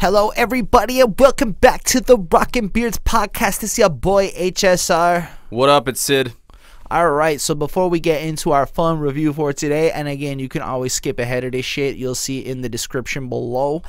Hello, everybody, and welcome back to the Rockin' Beards podcast. It's your boy, HSR. What up, it's Syd. Alright, so before we get into our fun review for today, and again, you can always skip ahead of this shit. You'll see in the description below.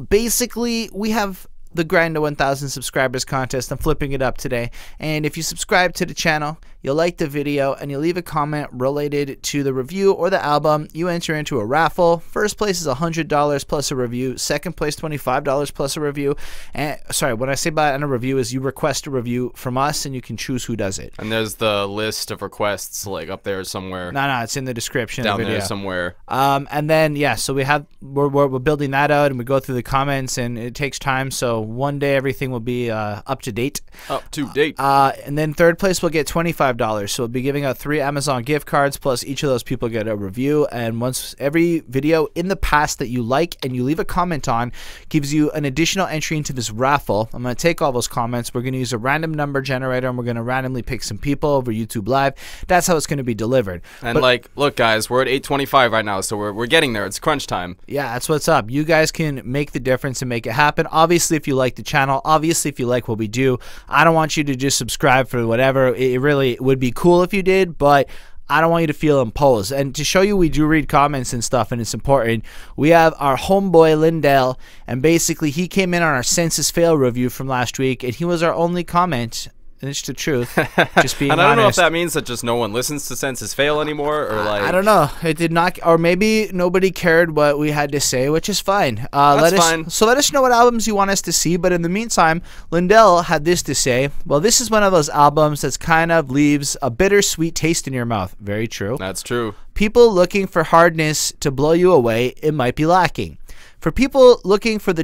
Basically, we have the Grind to 1,000 subscribers contest. I'm flipping it up today. And if you subscribe to the channel, you'll like the video, and you'll leave a comment related to the review or the album, you enter into a raffle. First place is $100 plus a review. Second place, $25 plus a review. And sorry, when I say by a review is you request a review from us, and you can choose who does it. And there's the list of requests like up there somewhere. No, it's in the description down of the video. There somewhere. And then yeah, so we're building that out, and we go through the comments, and it takes time. So one day everything will be up to date. Up to date. And then third place will get $25. So we'll be giving out 3 Amazon gift cards, plus each of those people get a review. And once every video in the past that you like and you leave a comment on gives you an additional entry into this raffle. I'm going to take all those comments. We're going to use a random number generator, and we're going to randomly pick some people over YouTube Live. That's how it's going to be delivered. And look, guys, we're at 8:25 right now, so we're getting there. It's crunch time. Yeah, that's what's up. You guys can make the difference and make it happen. Obviously, if you like the channel, obviously, if you like what we do, I don't want you to just subscribe for whatever. It really would be cool if you did, but I don't want you to feel imposed. And to show you we do read comments and stuff, and it's important, we have our homeboy Lindell, and basically he came in on our Census Fail review from last week, and he was our only comment. And it's the truth. Just being and I don't know if honest. that means that just no one listens to Census Fail anymore, or like I don't know. It did not, or maybe nobody cared what we had to say, which is fine. That's fine. So let us know what albums you want us to see. But in the meantime, Lindell had this to say. Well, this is one of those albums that's kind of leaves a bittersweet taste in your mouth. Very true. That's true. People looking for hardness to blow you away, it might be lacking. For people looking for the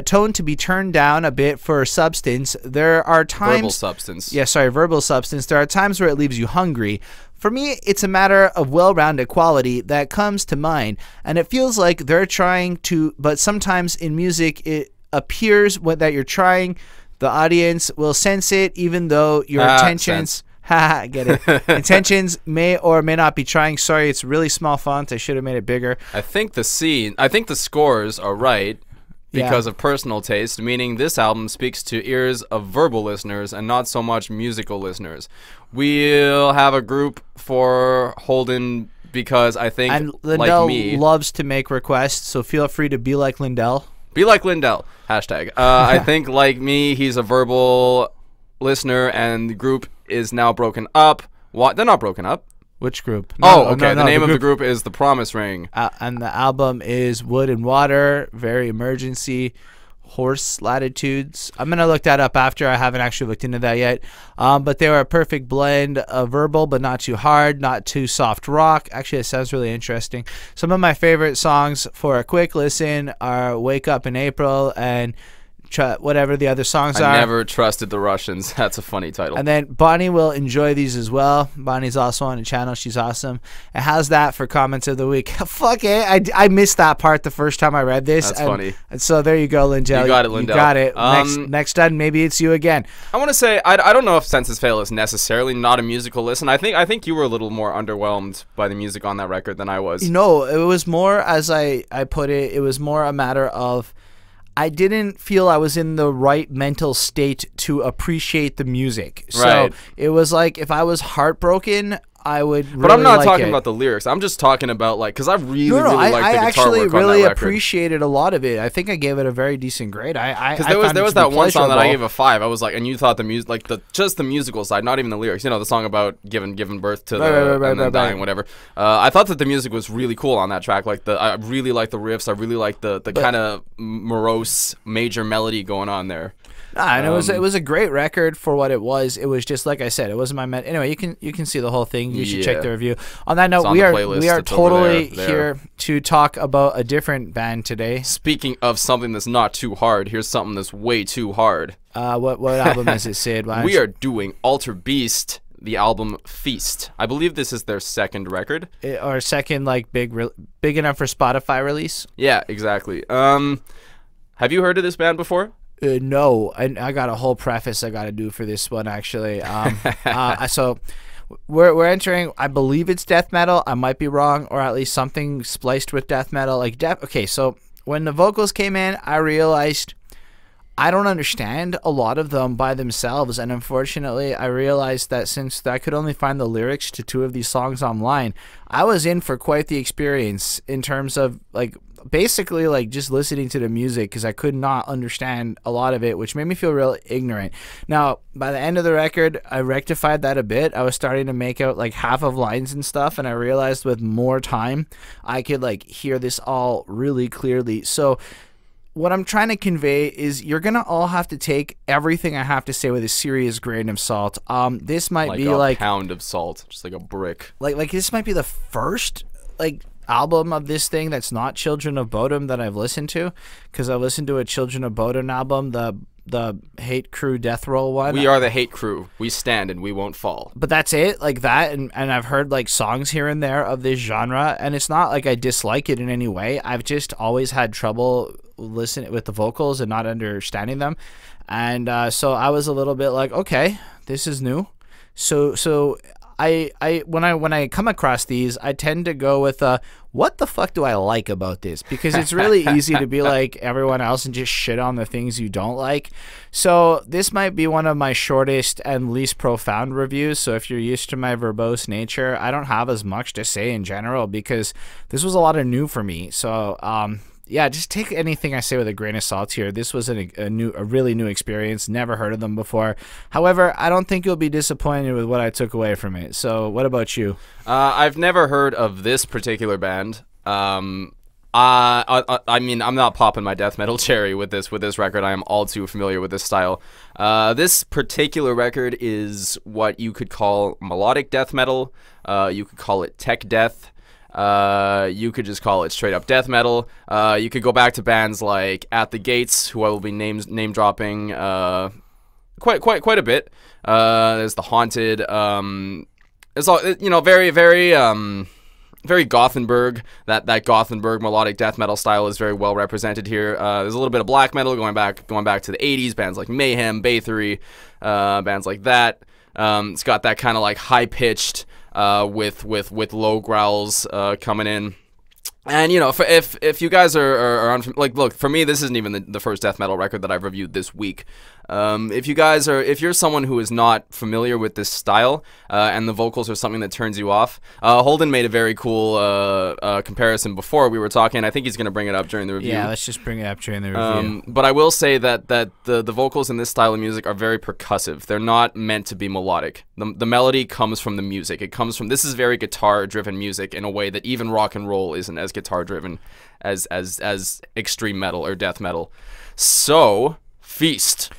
tone to be turned down a bit for substance, there are times... Verbal substance. Yeah, sorry, verbal substance. There are times where it leaves you hungry. For me, it's a matter of well-rounded quality that comes to mind, and it feels like they're trying to... But sometimes in music, it appears that you're trying. The audience will sense it, even though your intentions... Haha, get it. Intentions may or may not be trying. Sorry, it's really small font. I should have made it bigger. I think the scores are right because of personal taste, meaning this album speaks to ears of verbal listeners and not so much musical listeners. We'll have a group for Holden because I think, and Lindell like me, loves to make requests, so feel free to be like Lindell. Be like Lindell. Hashtag. I think, like me, he's a verbal listener, and the group is now broken up. What? They're not broken up. Which group? Okay. The name of the group is The Promise Ring. And the album is Wood and Water, Very Emergency, Horse Latitudes. I'm going to look that up after. I haven't actually looked into that yet. But they were a perfect blend of verbal, but not too hard, not too soft rock. Actually, it sounds really interesting. Some of my favorite songs for a quick listen are Wake Up in April and whatever the other songs are. I never trusted the Russians. That's a funny title. And then Bonnie will enjoy these as well. Bonnie's also on the channel. She's awesome. And how's that for comments of the week? Fuck it. I missed that part the first time I read this. That's funny. And so there you go, Lindell. You got it, Lindell. You got it. Next time, maybe it's you again. I want to say, I don't know if Census Fail is necessarily not a musical listen. I think you were a little more underwhelmed by the music on that record than I was. No, it was more, as I put it, it was more a matter of I didn't feel I was in the right mental state to appreciate the music. Right. So it was like if I was heartbroken, I would really But I'm not like talking it. about the lyrics. I'm just talking about, like, because I really like the guitar I actually work on really that record. appreciated a lot of it. I think I gave it a very decent grade. Because there was that one song that I gave a 5. I was like, and you thought the music, like just the musical side, not even the lyrics. You know, the song about giving birth to and then dying, whatever. I thought that the music was really cool on that track. Like I really liked the riffs. I really liked the kind of morose major melody going on there. And it was a great record for what it was. It was just like I said, it wasn't my anyway. You can see the whole thing. You should check the review. On that note, we are totally here to talk about a different band today. Speaking of something that's not too hard, here's something that's way too hard. What album is it, Syd? We are doing Alterbeast, the album Feast. I believe this is their second record, or second like big enough for Spotify release. Yeah, exactly. Have you heard of this band before? No, I got a whole preface I got to do for this one actually. So we're entering, I believe it's death metal. I might be wrong, or at least something spliced with death metal. Okay, so when the vocals came in, I realized I don't understand a lot of them by themselves, and unfortunately I realized that since I could only find the lyrics to 2 of these songs online, I was in for quite the experience in terms of like basically like just listening to the music, because I could not understand a lot of it, which made me feel real ignorant. Now by the end of the record, I rectified that a bit. I was starting to make out like half of lines and stuff, and I realized with more time I could like hear this all really clearly. So what I'm trying to convey is you're going to all have to take everything I have to say with a serious grain of salt. This might be like a pound of salt, just like a brick. Like this might be the first like album of this thing that's not Children of Bodom that I've listened to, because I listened to a Children of Bodom album, the Hate Crew Death Roll one. We are the Hate Crew. We stand and we won't fall. But that's it, like that, and I've heard like songs here and there of this genre, and it's not like I dislike it in any way. I've just always had trouble listening with the vocals and not understanding them, and so I was a little bit like, okay, this is new. So I when I come across these, I tend to go with what the fuck do I like about this? Because it's really easy to be like everyone else and just shit on the things you don't like. So this might be one of my shortest and least profound reviews. So if you're used to my verbose nature, I don't have as much to say in general, because this was a lot of new for me. So yeah, just take anything I say with a grain of salt here. This was a really new experience. Never heard of them before. However, I don't think you'll be disappointed with what I took away from it. So what about you? I've never heard of this particular band. I mean, I'm not popping my death metal cherry with this record. I am all too familiar with this style. This particular record is what you could call melodic death metal. You could call it tech death. You could just call it straight up death metal. You could go back to bands like At the Gates, who I will be name dropping quite a bit. There's The Haunted. It's all, you know, very Gothenburg. That Gothenburg melodic death metal style is very well represented here. There's a little bit of black metal going back to the 80s, bands like Mayhem, Bathory, bands like that. It's got that kind of like high pitched with low growls coming in. And you know, if you guys are like, look, for me, this isn't even the first death metal record that I've reviewed this week. If you're someone who is not familiar with this style, and the vocals are something that turns you off, Holden made a very cool comparison before we were talking. I think he's gonna bring it up during the review. Yeah, let's just bring it up during the review. But I will say that the vocals in this style of music are very percussive. They're not meant to be melodic. The melody comes from the music. It comes from, this is very guitar-driven music in a way that even rock and roll isn't as guitar-driven as extreme metal or death metal. So, Feast.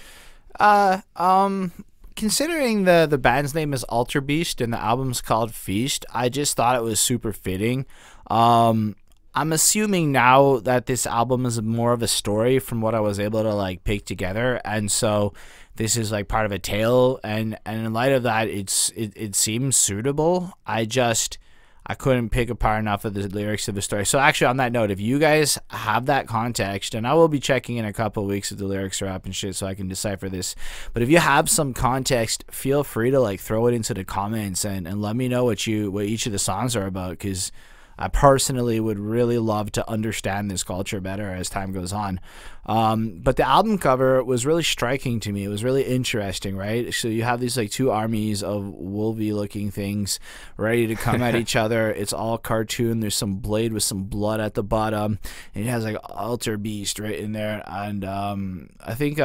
Considering the band's name is Alterbeast and the album's called Feast, I just thought it was super fitting. I'm assuming now that this album is more of a story from what I was able to like pick together, and so this is like part of a tale, and in light of that, it seems suitable. I couldn't pick apart enough of the lyrics of the story. So actually, on that note, if you guys have that context, and I will be checking in a couple of weeks if the lyrics are up and shit so I can decipher this, but if you have some context, feel free to like throw it into the comments and let me know what each of the songs are about, because I personally would really love to understand this culture better as time goes on. But the album cover was really striking to me. It was really interesting, right? So you have these like two armies of wolvy looking things ready to come at each other. It's all cartoon. There's some blade with some blood at the bottom, and it has like Alterbeast right in there. And I think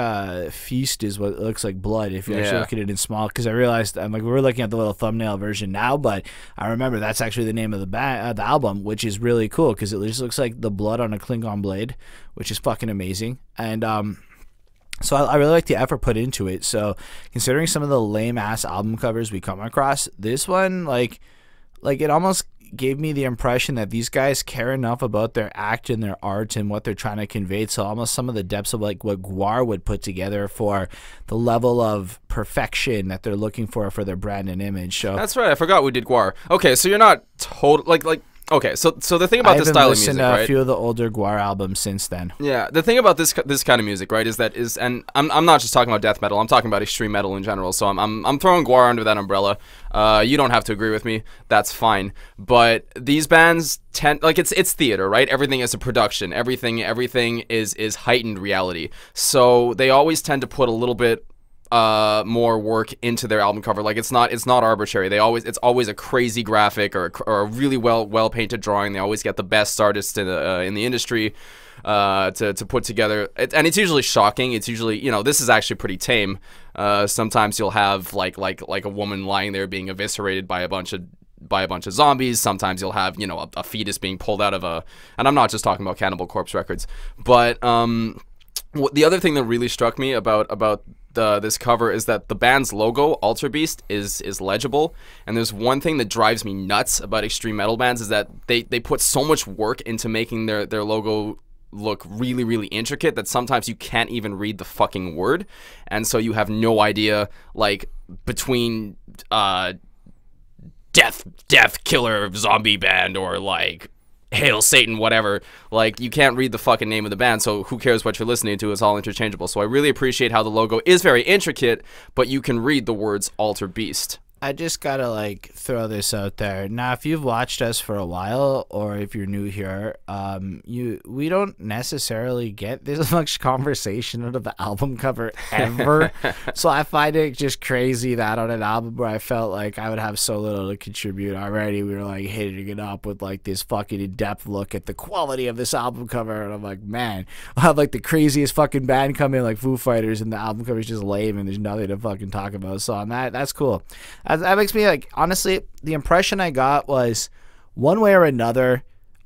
Feast is what looks like blood if you actually look at it in small, because I realized we're looking at the little thumbnail version now, but I remember that's actually the name of the album, which is really cool because it just looks like the blood on a Klingon blade, which is fucking amazing. And so I really like the effort put into it. So considering some of the lame ass album covers we come across, this one like it almost gave me the impression that these guys care enough about their act and their art and what they're trying to convey. So almost some of the depths of like what Gwar would put together for the level of perfection that they're looking for their brand and image. So that's right. I forgot we did Gwar. Okay, so you're not total like Okay, so the thing about this style of music, right? I've listened to a few of the older Gwar albums since then. Yeah, the thing about this kind of music, right, and I'm not just talking about death metal. I'm talking about extreme metal in general. So I'm throwing Gwar under that umbrella. You don't have to agree with me. That's fine. But these bands tend, like, it's theater, right? Everything is a production. Everything is heightened reality. So they always tend to put a little bit more work into their album cover. Like, it's not arbitrary. It's always a crazy graphic or a really well painted drawing. They always get the best artists in the industry to put together, and it's usually shocking. It's usually, this is actually pretty tame. Sometimes you'll have like a woman lying there being eviscerated by a bunch of zombies. Sometimes you'll have a fetus being pulled out of and I'm not just talking about Cannibal Corpse records, but the other thing that really struck me about this cover is that the band's logo, Alterbeast, is legible. And there's one thing that drives me nuts about extreme metal bands is that they put so much work into making their logo look really, really intricate that sometimes you can't even read the fucking word. And so you have no idea, like, between death killer zombie band or like Hail Satan, whatever. Like, you can't read the fucking name of the band, so who cares what you're listening to? It's all interchangeable. So I really appreciate how the logo is very intricate, but you can read the words Alterbeast. I just gotta, like, throw this out there. Now, if you've watched us for a while, or if you're new here, we don't necessarily get this much conversation out of the album cover ever. So I find it just crazy that on an album where I felt like I would have so little to contribute already, we were, like, hitting it up with, like, this fucking in-depth look at the quality of this album cover. And I'm like, man, I'll have, like, the craziest fucking band come in, like Foo Fighters, and the album cover is just lame and there's nothing to fucking talk about. So on that's cool. That makes me, like, honestly, the impression I got was, one way or another,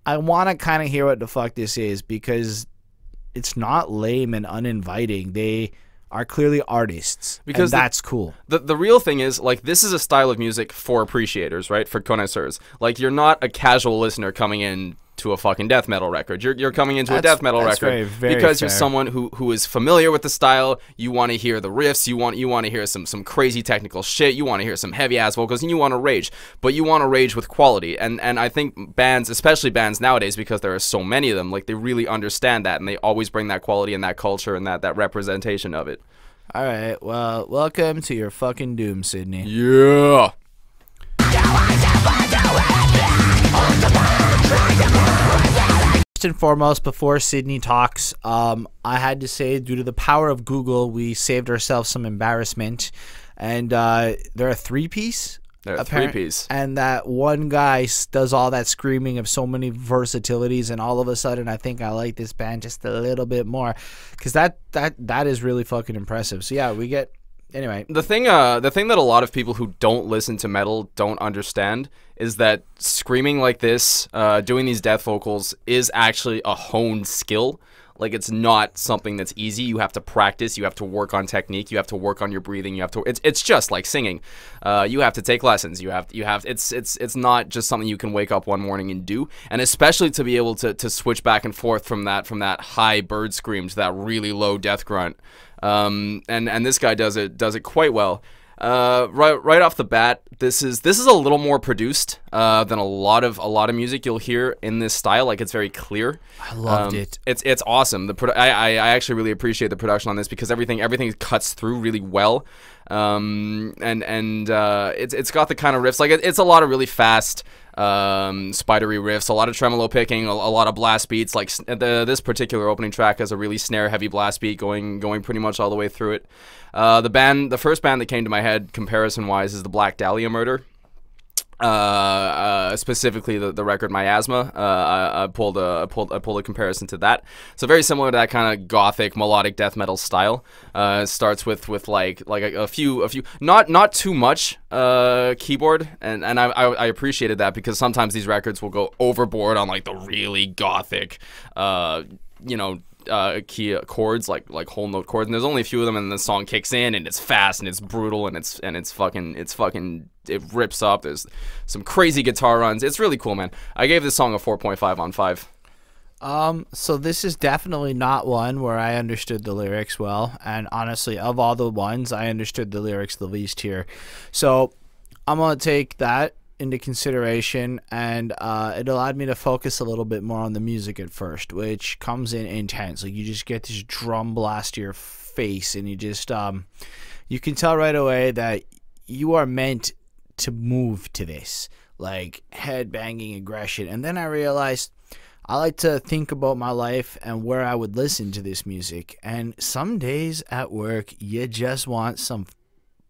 I want to kind of hear what the fuck this is, because it's not lame and uninviting. They are clearly artists, because that's cool. The real thing is, like, this is a style of music for appreciators, right? For connoisseurs. Like, you're not a casual listener coming in to a fucking death metal record. You're coming into a death metal record very because fair. You're someone who is familiar with the style. You want to hear the riffs. You want to hear some crazy technical shit. You want to hear some heavy ass vocals, and you want to rage. But you want to rage with quality. And I think bands, especially bands nowadays, because there are so many of them, like, they really understand that, and they always bring that quality and that culture and that representation of it. All right, well, welcome to your fucking doom, Sydney. Yeah. First and foremost, before Sydney talks, I had to say, due to the power of Google, we saved ourselves some embarrassment. And they're a three-piece. They're a three-piece. And that one guy does all that screaming of so many versatilities, and all of a sudden I think I like this band just a little bit more, because that is really fucking impressive. So yeah, we get... Anyway, the thing that a lot of people who don't listen to metal don't understand is that screaming like this, doing these death vocals, is actually a honed skill. Like, it's not something that's easy. You have to practice. You have to work on technique. You have to work on your breathing. You have to. It's just like singing. You have to take lessons. It's not just something you can wake up one morning and do. And especially to be able to switch back and forth from that high bird scream to that really low death grunt. And this guy does it quite well. Right off the bat, this is a little more produced than a lot of music you'll hear in this style. Like, it's very clear. I loved it. It's awesome. I actually really appreciate the production on this, because everything cuts through really well. It's got the kind of riffs, like, it's a lot of really fast spidery riffs, a lot of tremolo picking, a lot of blast beats. Like, this particular opening track has a really snare heavy blast beat going pretty much all the way through it. The first band that came to my head comparison wise is the Black Dahlia Murder. Specifically the record Miasma. I pulled a comparison to that. So very similar to that kind of gothic melodic death metal style. It starts with like a few not too much keyboard, and I appreciated that, because sometimes these records will go overboard on like the really gothic key chords, like whole note chords, and there's only a few of them, and the song kicks in and it's fast and it's brutal and it rips up. There's some crazy guitar runs. It's really cool, man. I gave this song a 4.5 on 5. So this is definitely not one where I understood the lyrics well, and honestly, of all the ones, I understood the lyrics the least here. So I'm gonna take that into consideration, and it allowed me to focus a little bit more on the music at first, which comes in intense. Like, you just get this drum blast to your face, and you just you can tell right away that you are meant to move to this, like head banging aggression. And then I realized I like to think about my life and where I would listen to this music, and some days at work you just want some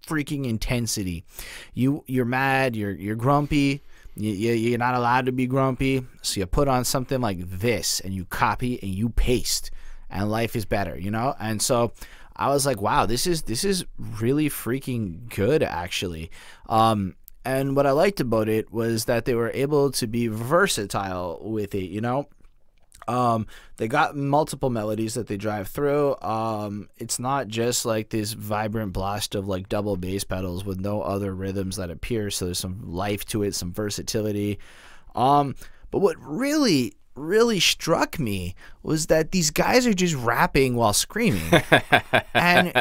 freaking intensity. You're mad, you're grumpy, you're not allowed to be grumpy, so you put on something like this and you copy and you paste, and life is better, you know? And so I was like, wow, this is really freaking good, actually. And what I liked about it was that they were able to be versatile with it, you know? They got multiple melodies that they drive through. It's not just like this vibrant blast of like double bass pedals with no other rhythms that appear, so there's some life to it, some versatility. But what really struck me was that these guys are just rapping while screaming. And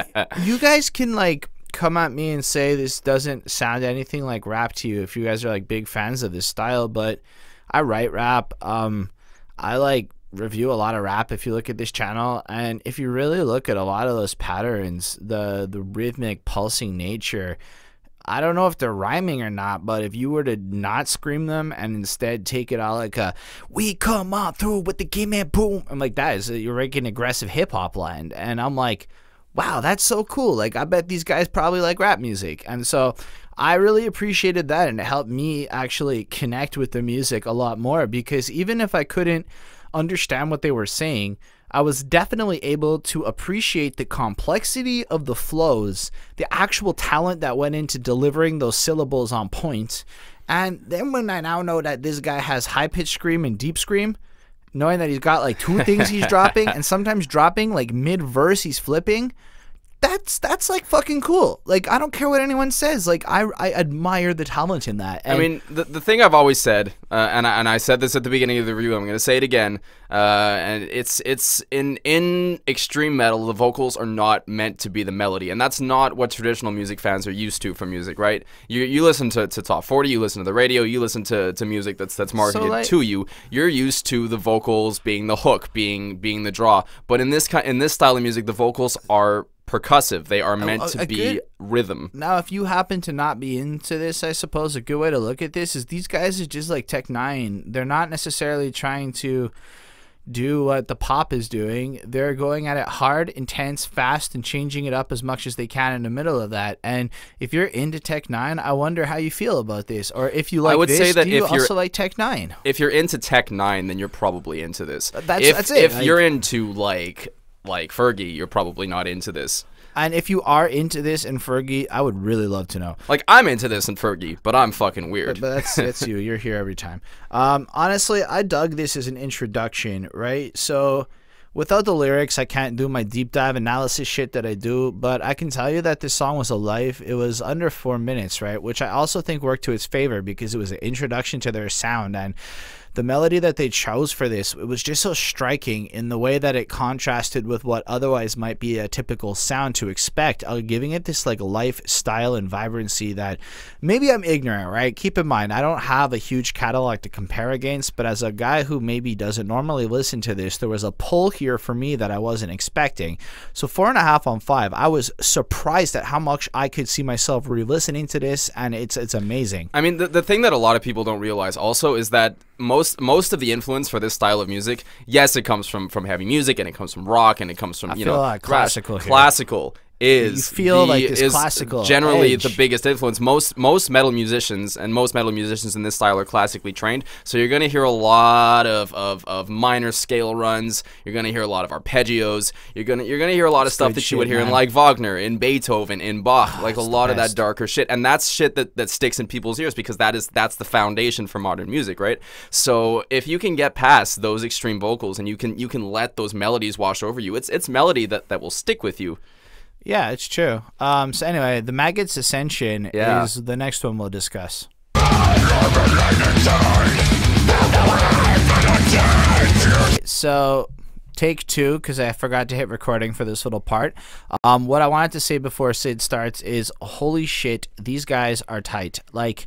you guys can like come at me and say this doesn't sound anything like rap to you if you guys are like big fans of this style, but I write rap. I like review a lot of rap if you look at this channel, and if you really look at a lot of those patterns, the rhythmic pulsing nature, I don't know if they're rhyming or not, but if you were to not scream them and instead take it all like a "we come on through with the game and boom," I'm like, that is, you're like an aggressive hip-hop line. And I'm like, wow, that's so cool. Like, I bet these guys probably like rap music. And so I really appreciated that, and it helped me actually connect with the music a lot more, because even if I couldn't understand what they were saying, I was definitely able to appreciate the complexity of the flows, the actual talent that went into delivering those syllables on point. And then when I now know that this guy has high-pitched scream and deep scream, knowing that he's got like two things he's dropping, and sometimes dropping like mid-verse he's flipping, that's like fucking cool. Like, I don't care what anyone says. Like, I admire the talent in that. And I mean, the thing I've always said, and I said this at the beginning of the review, I'm going to say it again, and it's in extreme metal, the vocals are not meant to be the melody, and that's not what traditional music fans are used to from music, right? You listen to Top 40, you listen to the radio, you listen to music that's marketed to you. You're used to the vocals being the hook, being the draw. But in this style of music, the vocals are percussive. They are meant to be rhythm. Now, if you happen to not be into this, I suppose a good way to look at this is these guys are just like Tech 9. They're not necessarily trying to do what the pop is doing. They're going at it hard, intense, fast, and changing it up as much as they can in the middle of that. And if you're into Tech 9, I wonder how you feel about this. Or if you like I would this, say that do you also like Tech 9? If you're into Tech 9, then you're probably into this. That's it. If you're into like Fergie, you're probably not into this. And if you are into this and Fergie, I would really love to know. Like, I'm into this and Fergie, but I'm fucking weird. But that's you. You're here every time. Honestly, I dug this as an introduction, right? So without the lyrics, I can't do my deep dive analysis shit that I do, but I can tell you that this song was alive. It was under 4 minutes, right? Which I also think worked to its favor because it was an introduction to their sound, and the melody that they chose for this, it was just so striking in the way that it contrasted with what otherwise might be a typical sound to expect, giving it this like lifestyle and vibrancy that maybe I'm ignorant, right? Keep in mind, I don't have a huge catalog to compare against, but as a guy who maybe doesn't normally listen to this, there was a pull here for me that I wasn't expecting. So 4.5 on 5. I was surprised at how much I could see myself re-listening to this, and it's amazing. I mean, the thing that a lot of people don't realize also is that most of the influence for this style of music, yes, it comes from heavy music, and it comes from rock, and it comes from, classical. Classical is classical generally edge. The biggest influence. Most metal musicians in this style are classically trained, so you're gonna hear a lot of minor scale runs. You're gonna hear a lot of arpeggios. You're gonna hear a lot of stuff that you would hear in like Wagner, in Beethoven, in Bach, like a lot of that darker shit, and that's shit that sticks in people's ears because that's the foundation for modern music, right? So if you can get past those extreme vocals and you can let those melodies wash over you, it's melody that will stick with you. Yeah, it's true. So anyway, the Maggots Ascension is the next one we'll discuss. So take 2, because I forgot to hit recording for this little part. What I wanted to say before Syd starts is, holy shit, these guys are tight. Like,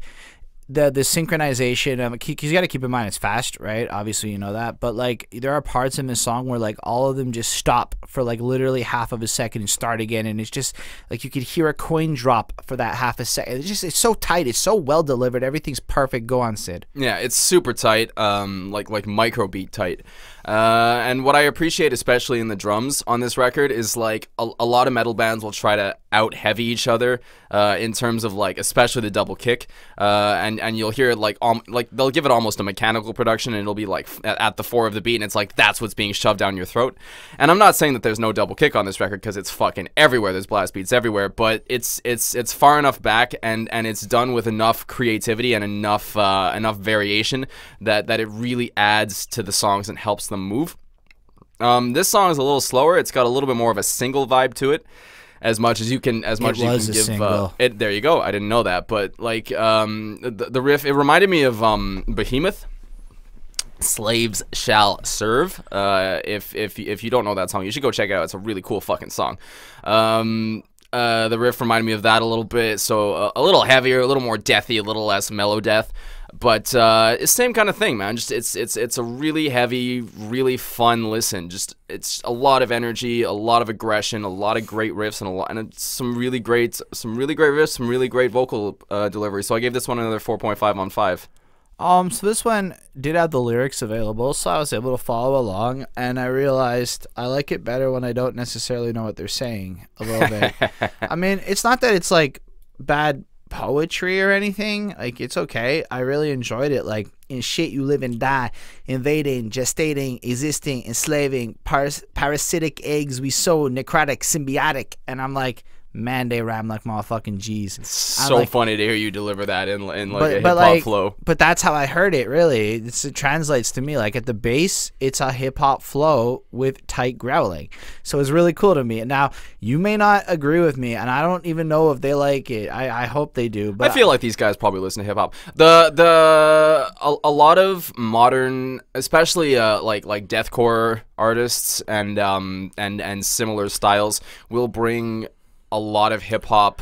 the synchronization of, because you got to keep in mind it's fast, right? Obviously you know that, but like there are parts in this song where like all of them just stop for like literally half of a second and start again, and it's just like you could hear a coin drop for that half a second. It's so tight, it's so well delivered, everything's perfect. Go on, Syd. Yeah, it's super tight, like micro beat tight. And what I appreciate especially in the drums on this record is like a lot of metal bands will try to out heavy each other in terms of like especially the double kick, and you'll hear it like they'll give it almost a mechanical production, and it'll be like at the 4 of the beat, and it's like that's what's being shoved down your throat. And I'm not saying that there's no double kick on this record, because it's fucking everywhere, there's blast beats everywhere, but it's far enough back, and it's done with enough creativity and enough variation that it really adds to the songs and helps them move. This song is a little slower. It's got a little bit more of a single vibe to it, as much as you can give it. There you go. I didn't know that, but like the riff, it reminded me of Behemoth, Slaves Shall Serve. If you don't know that song, you should go check it out. It's a really cool fucking song. The riff reminded me of that a little bit, so a little heavier, a little more deathy, a little less mellow death. But it's same kind of thing, man. Just it's a really heavy, really fun listen. Just it's a lot of energy, a lot of aggression, a lot of great riffs, and some really great riffs, some really great vocal delivery. So I gave this one another 4.5 on 5. So this one did have the lyrics available, so I was able to follow along, and I realized I like it better when I don't necessarily know what they're saying a little bit. I mean, it's not that it's like bad poetry or anything, like it's okay. I really enjoyed it. Like, in shit you live and die, invading, gestating, existing, enslaving, parasitic eggs we sow, necrotic, symbiotic. And I'm like, man, they rhyme like motherfucking G's. It's so like, funny to hear you deliver that in like a hip-hop flow. But that's how I heard it, really. It translates to me. Like, at the base, it's a hip-hop flow with tight growling. So it's really cool to me. Now, you may not agree with me, and I don't even know if they like it. I hope they do. But I feel like these guys probably listen to hip-hop. A lot of modern, especially like deathcore artists and similar styles will bring a lot of hip-hop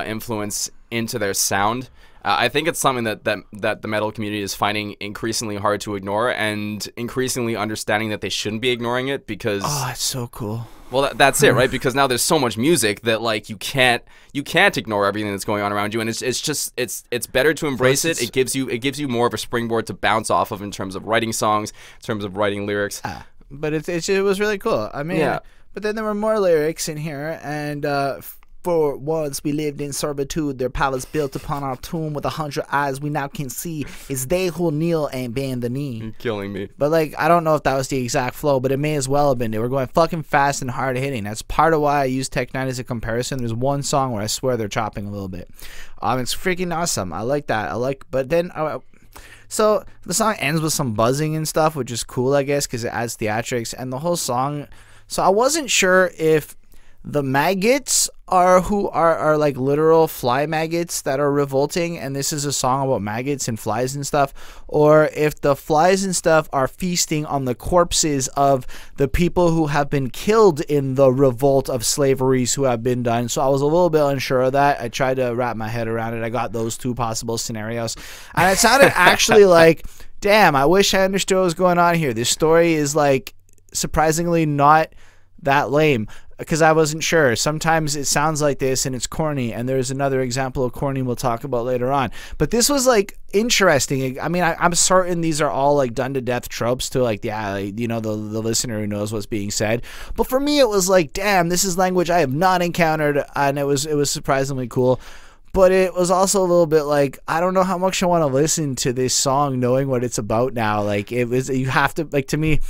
influence into their sound. I think it's something that the metal community is finding increasingly hard to ignore, and increasingly understanding that they shouldn't be ignoring it, because it's so cool. Well, that's it, right? Because now there's so much music that like you can't ignore everything that's going on around you, and it's better to embrace it. It gives you more of a springboard to bounce off of in terms of writing songs, in terms of writing lyrics. But it was really cool. I mean, yeah. But then there were more lyrics in here, and for once we lived in servitude, their palace built upon our tomb with 100 eyes we now can see. It's they who kneel and bend the knee. You're killing me. But like, I don't know if that was the exact flow, but it may as well have been. They were going fucking fast and hard hitting. That's part of why I use Tech 9 as a comparison. There's one song where I swear they're chopping a little bit. It's freaking awesome. I like that. But then so the song ends with some buzzing and stuff, which is cool, I guess, because it adds theatrics, and the whole song. So I wasn't sure if the maggots are like literal fly maggots that are revolting, and this is a song about maggots and flies and stuff, or if the flies and stuff are feasting on the corpses of the people who have been killed in the revolt of slaveries who have been done. So I was a little bit unsure of that. I tried to wrap my head around it. I got those two possible scenarios, and it sounded actually like, damn, I wish I understood what was going on here. This story is like surprisingly not that lame, because I wasn't sure. Sometimes it sounds like this and it's corny, and there's another example of corny we'll talk about later on. But this was like interesting. I mean, I'm certain these are all like done to death tropes to like, you know, the listener who knows what's being said. But for me, it was like, damn, this is language I have not encountered, and it was surprisingly cool. But it was also a little bit like, I don't know how much I want to listen to this song knowing what it's about now. Like, you have to, like, to me,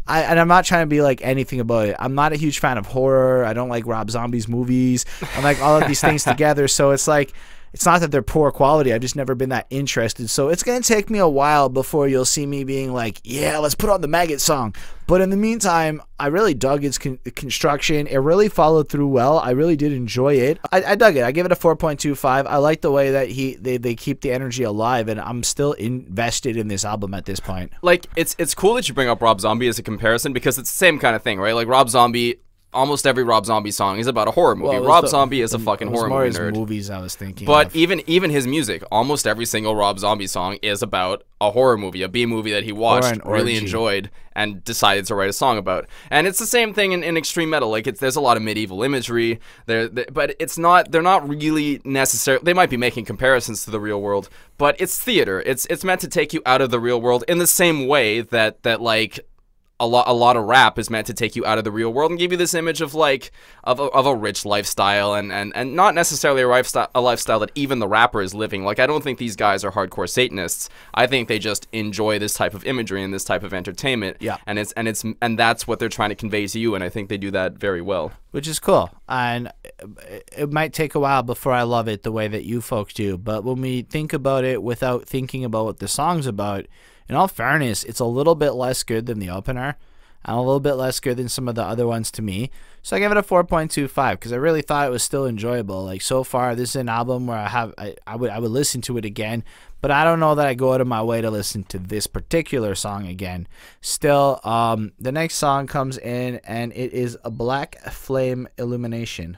and I'm not trying to be like anything about it. I'm not a huge fan of horror. I don't like Rob Zombie's movies. I like all of these things together. So it's like, it's not that they're poor quality. I've just never been that interested. So it's going to take me a while before you'll see me being like, yeah, let's put on the Maggot song. But in the meantime, I really dug its construction. It really followed through well. I really did enjoy it. I dug it. I give it a 4.25. I like the way that they keep the energy alive, and I'm still invested in this album at this point. Like, it's cool that you bring up Rob Zombie as a comparison, because it's the same kind of thing, right? Like, Rob Zombie, almost every Rob Zombie song is about a horror movie. Rob Zombie is a fucking horror movie nerd. Movies I was thinking. But even his music, almost every single Rob Zombie song is about a horror movie, a B movie that he watched, really enjoyed, and decided to write a song about. And it's the same thing in extreme metal. Like there's a lot of medieval imagery there, but it's not. They're not really necessary. They might be making comparisons to the real world, but it's theater. It's meant to take you out of the real world in the same way that like. A lot of rap is meant to take you out of the real world and give you this image of like of a rich lifestyle and not necessarily a lifestyle that even the rapper is living. Like I don't think these guys are hardcore Satanists. I think they just enjoy this type of imagery and this type of entertainment. Yeah. And that's what they're trying to convey to you, and I think they do that very well. Which is cool. And it might take a while before I love it the way that you folks do, but when we think about it without thinking about what the song's about, in all fairness, it's a little bit less good than the opener and a little bit less good than some of the other ones to me. So I give it a 4.25 because I really thought it was still enjoyable. Like so far, this is an album where I would listen to it again, but I don't know that I go out of my way to listen to this particular song again. Still, the next song comes in and it is a Black Flame Illumination.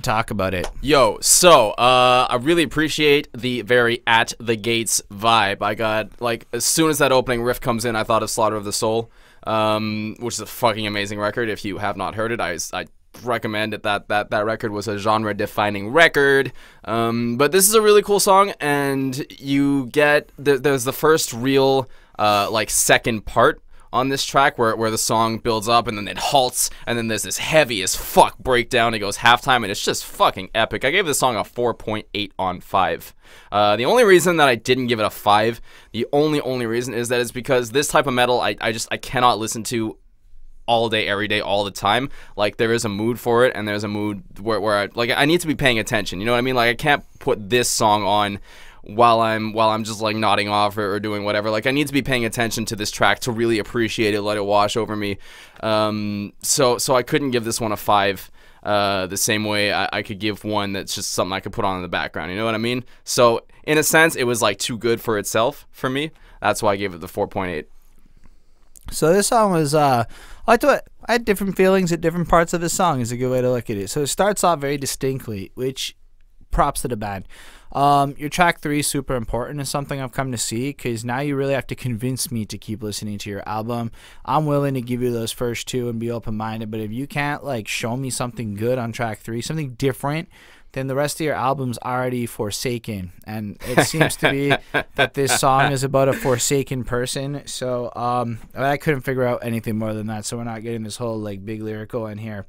Talk about it. Yo, so I really appreciate the very At the Gates vibe. I got, like, as soon as that opening riff comes in, I thought of Slaughter of the Soul, which is a fucking amazing record. If you have not heard it, I recommend it. That record was a genre-defining record. But this is a really cool song, and you get there's the first real like second part on this track where the song builds up and then it halts and then there's this heavy as fuck breakdown. It goes halftime and it's just fucking epic. I gave this song a 4.8 on 5. The only reason that I didn't give it a 5, the only reason is that it's because this type of metal I cannot listen to all day, every day, all the time. Like there is a mood for it, and there's a mood where I need to be paying attention. You know what I mean? Like I can't put this song on while I'm just like nodding off or doing whatever. Like I need to be paying attention to this track to really appreciate it, let it wash over me. So I couldn't give this one a 5 the same way I could give one that's just something I could put on in the background. You know what I mean? So in a sense, it was like too good for itself for me. That's why I gave it the 4.8. So this song was, I had different feelings at different parts of the song is a good way to look at it. So it starts off very distinctly, which props to the band. Your track 3 is super important is something I've come to see because now you really have to convince me to keep listening to your album. I'm willing to give you those first 2 and be open-minded, but if you can't like show me something good on track 3, something different, then the rest of your album's already forsaken. And it seems to be that this song is about a forsaken person. So I couldn't figure out anything more than that, so we're not getting this whole like big lyrical in here.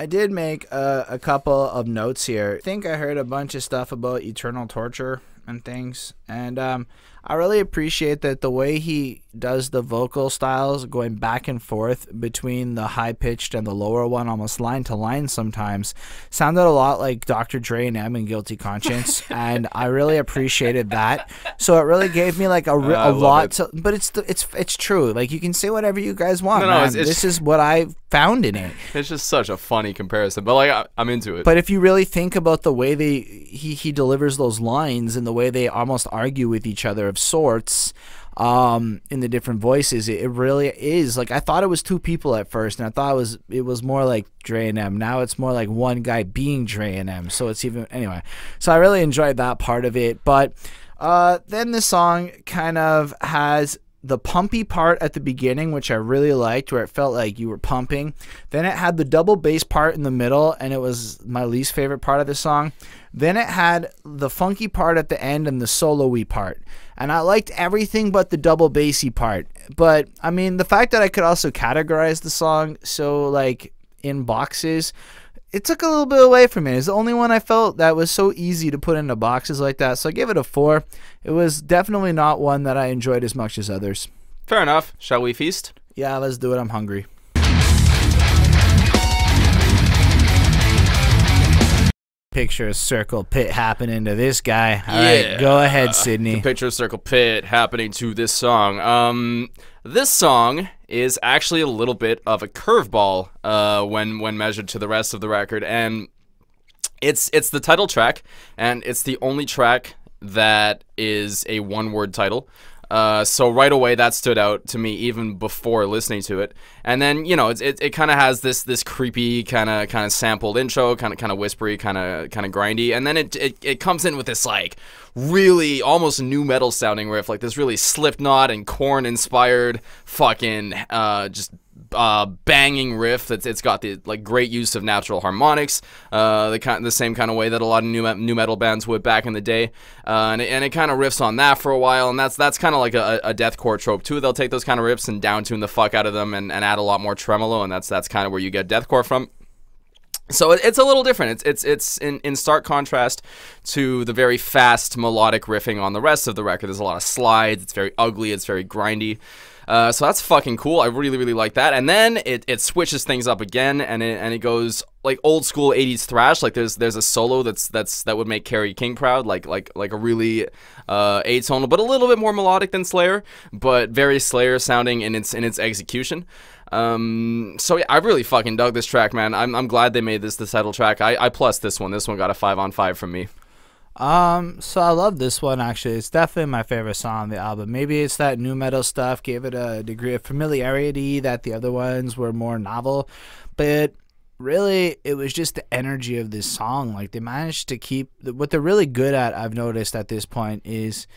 I did make a couple of notes here. I think I heard a bunch of stuff about eternal torture and things, and I really appreciate that the way he does the vocal styles going back and forth between the high-pitched and the lower one, almost line to line sometimes, sounded a lot like Dr. Dre and M in Guilty Conscience, and I really appreciated that. So it really gave me like a lot to, but it's true. Like you can say whatever you guys want, man. This is what I found in it. It's just such a funny comparison, but like I'm into it. But if you really think about the way he delivers those lines and the way they almost argue with each other of sorts, in the different voices, it really is like I thought it was 2 people at first, and I thought it was more like Dre and M. Now it's more like one guy being Dre and M. So it's even anyway. So I really enjoyed that part of it. But then the song kind of has the pumpy part at the beginning, which I really liked, where it felt like you were pumping. Then it had the double bass part in the middle, and it was my least favorite part of the song. Then it had the funky part at the end and the solo-y part. And I liked everything but the double bassy part. But, I mean, the fact that I could also categorize the song so, like, in boxes, it took a little bit away from it. It's the only one I felt that was so easy to put into boxes like that. So I gave it a 4. It was definitely not one that I enjoyed as much as others. Fair enough. Shall we feast? Yeah, let's do it. I'm hungry. Picture a circle pit happening to this guy. All right, go ahead, Sydney. Picture a circle pit happening to this song. This song is actually a little bit of a curveball when measured to the rest of the record, and it's the title track, and it's the only track that is a one-word title. So right away that stood out to me even before listening to it. And then, you know, it kind of has this creepy kind of sampled intro, kind of whispery, kind of grindy, and then it comes in with this like really almost new metal sounding riff, like this really Slipknot and Korn inspired fucking just banging riff. It's got the like great use of natural harmonics, the same kind of way that a lot of new metal bands would back in the day, and it kind of riffs on that for a while, and that's kind of like a deathcore trope too. They'll take those kind of riffs and downtune the fuck out of them and add a lot more tremolo, and that's kind of where you get deathcore from. So it's a little different. It's in stark contrast to the very fast melodic riffing on the rest of the record. There's a lot of slides. It's very ugly. It's very grindy. So that's fucking cool. I really, really like that. And then it switches things up again, and it goes like old school 80s thrash. Like there's a solo that would make Kerry King proud, like a really atonal, but a little bit more melodic than Slayer, but very Slayer sounding in its execution. So yeah, I really fucking dug this track, man. I'm glad they made this the title track. I plus this one. This one got a 5 on 5 from me. So I love this one, actually. It's definitely my favorite song on the album. Maybe it's that new metal stuff gave it a degree of familiarity that the other ones were more novel, but really it was just the energy of this song. Like they managed to keep what they're really good at, I've noticed at this point, is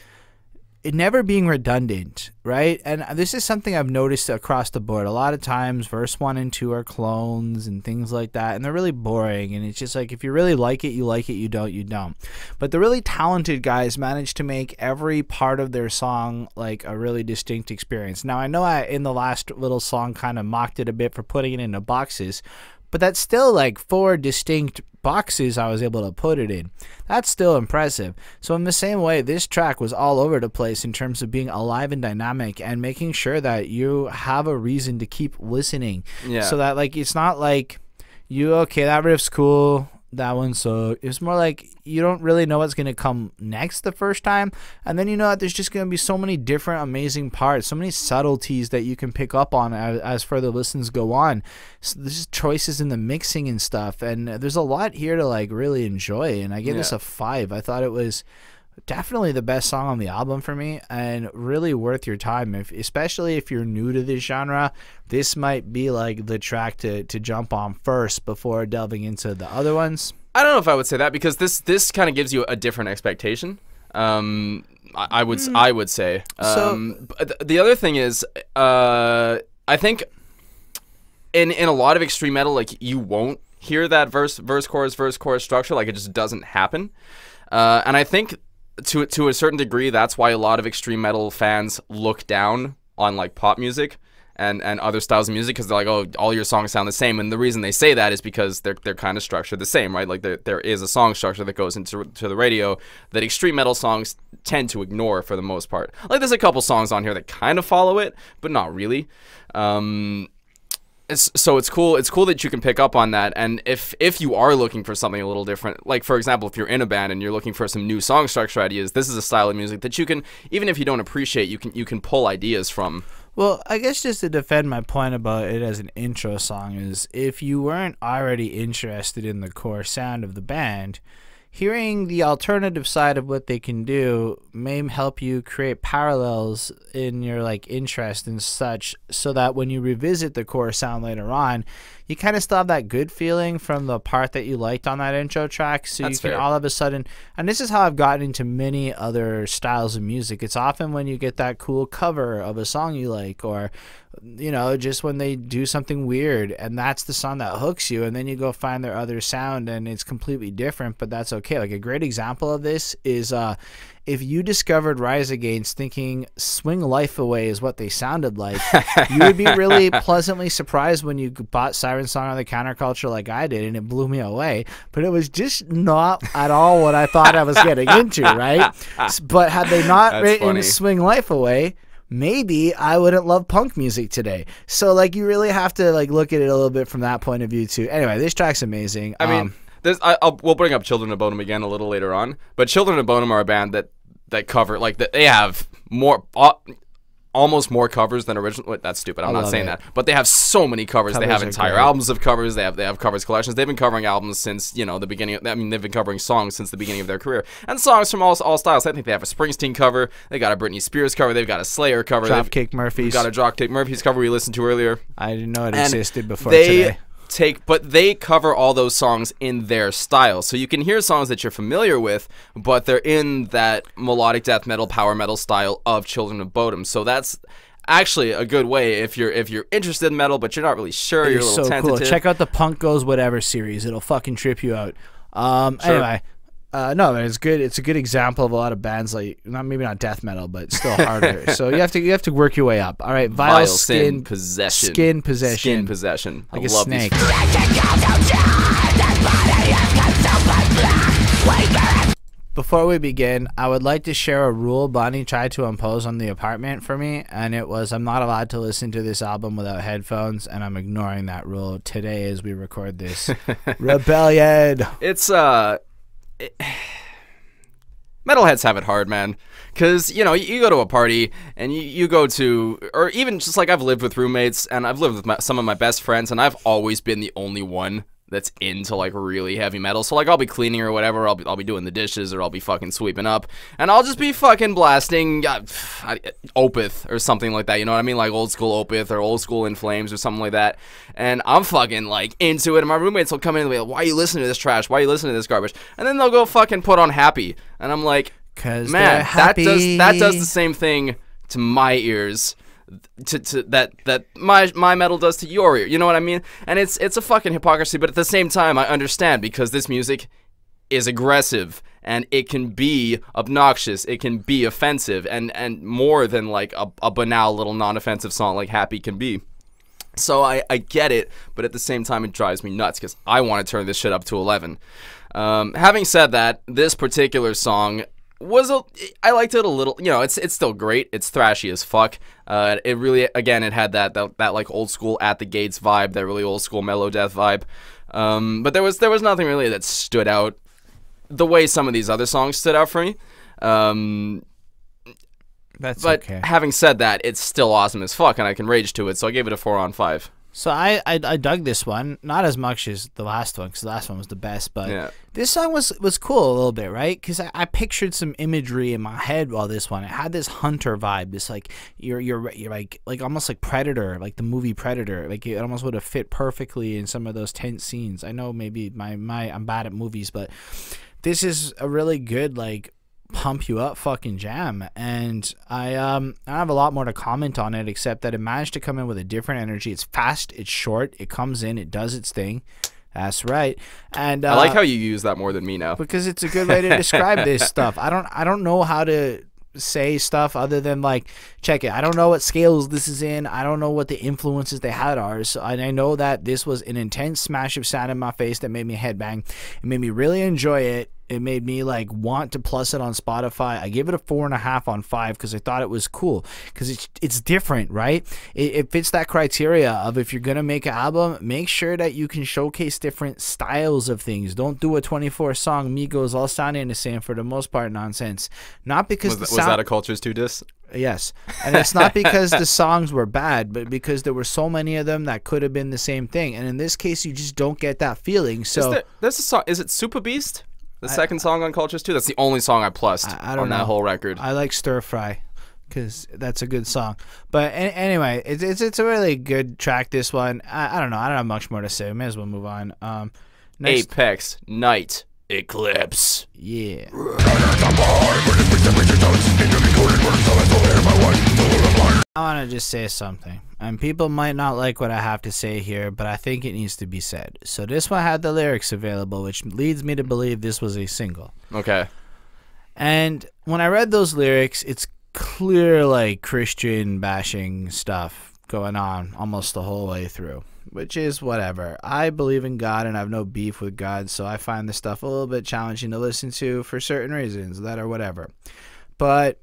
it never being redundant, right? And this is something I've noticed across the board. A lot of times verse 1 and 2 are clones and things like that, and they're really boring, and it's just like if you really like it, you like it, you don't. But the really talented guys manage to make every part of their song like a really distinct experience. Now I know I in the last little song kind of mocked it a bit for putting it into boxes, but that's still like 4 distinct boxes I was able to put it in. That's still impressive. So in the same way, this track was all over the place in terms of being alive and dynamic and making sure that you have a reason to keep listening. Yeah. So that like it's not like okay, that riff's cool, that one sucked. It's more like you don't really know what's going to come next the first time, and then you know that there's just going to be so many different amazing parts, so many subtleties that you can pick up on as further listens go on. So there's choices in the mixing and stuff, and there's a lot here to like really enjoy, and I give this a 5. I thought it was definitely the best song on the album for me, and really worth your time, especially if you're new to this genre. This might be like the track to jump on first before delving into the other ones. I don't know if I would say that, because this kind of gives you a different expectation. I would say. The other thing is, I think in a lot of extreme metal, like you won't hear that verse chorus structure. Like it just doesn't happen. And I think to a certain degree, that's why a lot of extreme metal fans look down on like pop music and other styles of music, because they're like, oh, all your songs sound the same. And the reason they say that is because they're kind of structured the same, right? Like there is a song structure that goes into the radio that extreme metal songs tend to ignore for the most part. Like there's a couple songs on here that kind of follow it, but not really. So it's cool that you can pick up on that. And if you are looking for something a little different, like for example, if you're in a band and you're looking for some new song structure ideas, this is a style of music that you can, even if you don't appreciate, you can pull ideas from. Well, I guess just to defend my point about it as an intro song is, if you weren't already interested in the core sound of the band, hearing the alternative side of what they can do may help you create parallels in your like interest and such, so that when you revisit the core sound later on, you kind of still have that good feeling from the part that you liked on that intro track. So that's you can fair. All of a sudden, and this is how I've gotten into many other styles of music. It's often when you get that cool cover of a song you like, or just when they do something weird and that's the song that hooks you, and then you go find their other sound and it's completely different, but that's okay. Like a great example of this is if you discovered Rise Against thinking Swing Life Away is what they sounded like, you would be really pleasantly surprised when you bought Siren Song on the Counterculture like I did, and it blew me away. But it was just not at all what I thought I was getting into, right? But had they not written Swing Life Away, maybe I wouldn't love punk music today. So like you really have to like look at it a little bit from that point of view too. Anyway, this track's amazing. I mean, we'll bring up Children of Bodom again a little later on, but Children of Bodom are a band that cover, like, that they have more almost more covers than original. Wait, that's stupid. I'm not saying that. But they have so many covers. They have entire albums of covers. They have covers collections. They've been covering albums since, you know, the beginning. I mean, they've been covering songs since the beginning of their career. And songs from all styles. I think they have a Springsteen cover. They got a Britney Spears cover. They've got a Slayer cover. Dropkick Murphys. Got a Dropkick Murphys cover we listened to earlier. I didn't know it existed before today. But they cover all those songs in their style. So you can hear songs that you're familiar with, but they're in that melodic death metal, power metal style of Children of Bodom. So that's actually a good way if you're interested in metal, but you're not really sure. You're a little tentative. Cool. Check out the Punk Goes Whatever series. It'll fucking trip you out. Anyway. No, it's good. It's a good example of a lot of bands like maybe not death metal, but still harder. So you have to work your way up. All right, Vile Skin Possession. Skin Possession. Like a snake. Before we begin, I would like to share a rule Bonnie tried to impose on the apartment for me, and it was I'm not allowed to listen to this album without headphones, and I'm ignoring that rule today as we record this. Rebellion. It's metalheads have it hard, man, because you know you go to a party and you go to, or even just like I've lived with roommates and I've lived with some of my best friends, and I've always been the only one that's into like really heavy metal. So like I'll be cleaning or whatever, I'll be doing the dishes, or I'll be fucking sweeping up, and I'll just be fucking blasting Opeth or something like that, you know what I mean, like old school Opeth or old school In Flames or something like that, and I'm fucking like into it, and my roommates will come in and be like, why are you listening to this trash, why are you listening to this garbage, and then they'll go fucking put on Happy, and I'm like, man, that does the same thing to my ears that my metal does to your ear, you know what I mean? And it's a fucking hypocrisy, but at the same time I understand, because this music is aggressive and it can be obnoxious, it can be offensive, and more than like a banal little non-offensive song like Happy can be. So I get it, but at the same time it drives me nuts because I want to turn this shit up to 11. Having said that, this particular song I liked it a little, you know, it's still great. It's thrashy as fuck. It really, again, it had that like old school At the Gates vibe, that really old school mellow death vibe. But there was nothing really that stood out the way some of these other songs stood out for me. But okay. Having said that, it's still awesome as fuck, and I can rage to it. So I gave it a 4 on 5. So I dug this one, not as much as the last one, because the last one was the best, but yeah. This song was cool a little bit, right? Because I pictured some imagery in my head while this one. It had this hunter vibe, this like you're like almost like Predator, like the movie Predator. Like it almost would have fit perfectly in some of those tense scenes. I know maybe I'm bad at movies, but this is a really good like pump you up fucking jam, and I have a lot more to comment on it, except that it managed to come in with a different energy. It's fast, it's short, it comes in, it does its thing. That's right. And I like how you use that more than me now, because it's a good way to describe this stuff. I don't know how to say stuff other than like, check it. I don't know what scales this is in. I don't know what the influences they had are. So I know that this was an intense smash of sound in my face that made me headbang. It made me really enjoy it. It made me like want to plus it on Spotify. I give it a 4.5 on 5 because I thought it was cool, because it's different, right? It fits that criteria of, if you're gonna make an album, make sure that you can showcase different styles of things. Don't do a 24 song Migos all sounding the same, for the most part nonsense. Not because was that a Cultures 2 diss? Yes, and it's not because the songs were bad, but because there were so many of them that could have been the same thing. And in this case, you just don't get that feeling. So there's a song. Is it Super Beast? The second song on Cultures 2? That's the only song I plussed on that whole record. I like Stir Fry because that's a good song. But anyway, it's a really good track, this one. I don't know. I don't have much more to say. We may as well move on. Apex Night Eclipse. Yeah. I want to just say something, and people might not like what I have to say here, but I think it needs to be said. So this one had the lyrics available, which leads me to believe this was a single. Okay. And when I read those lyrics, it's clear like Christian bashing stuff going on almost the whole way through, which is whatever. I believe in God and I have no beef with God, so I find this stuff a little bit challenging to listen to for certain reasons that are whatever. But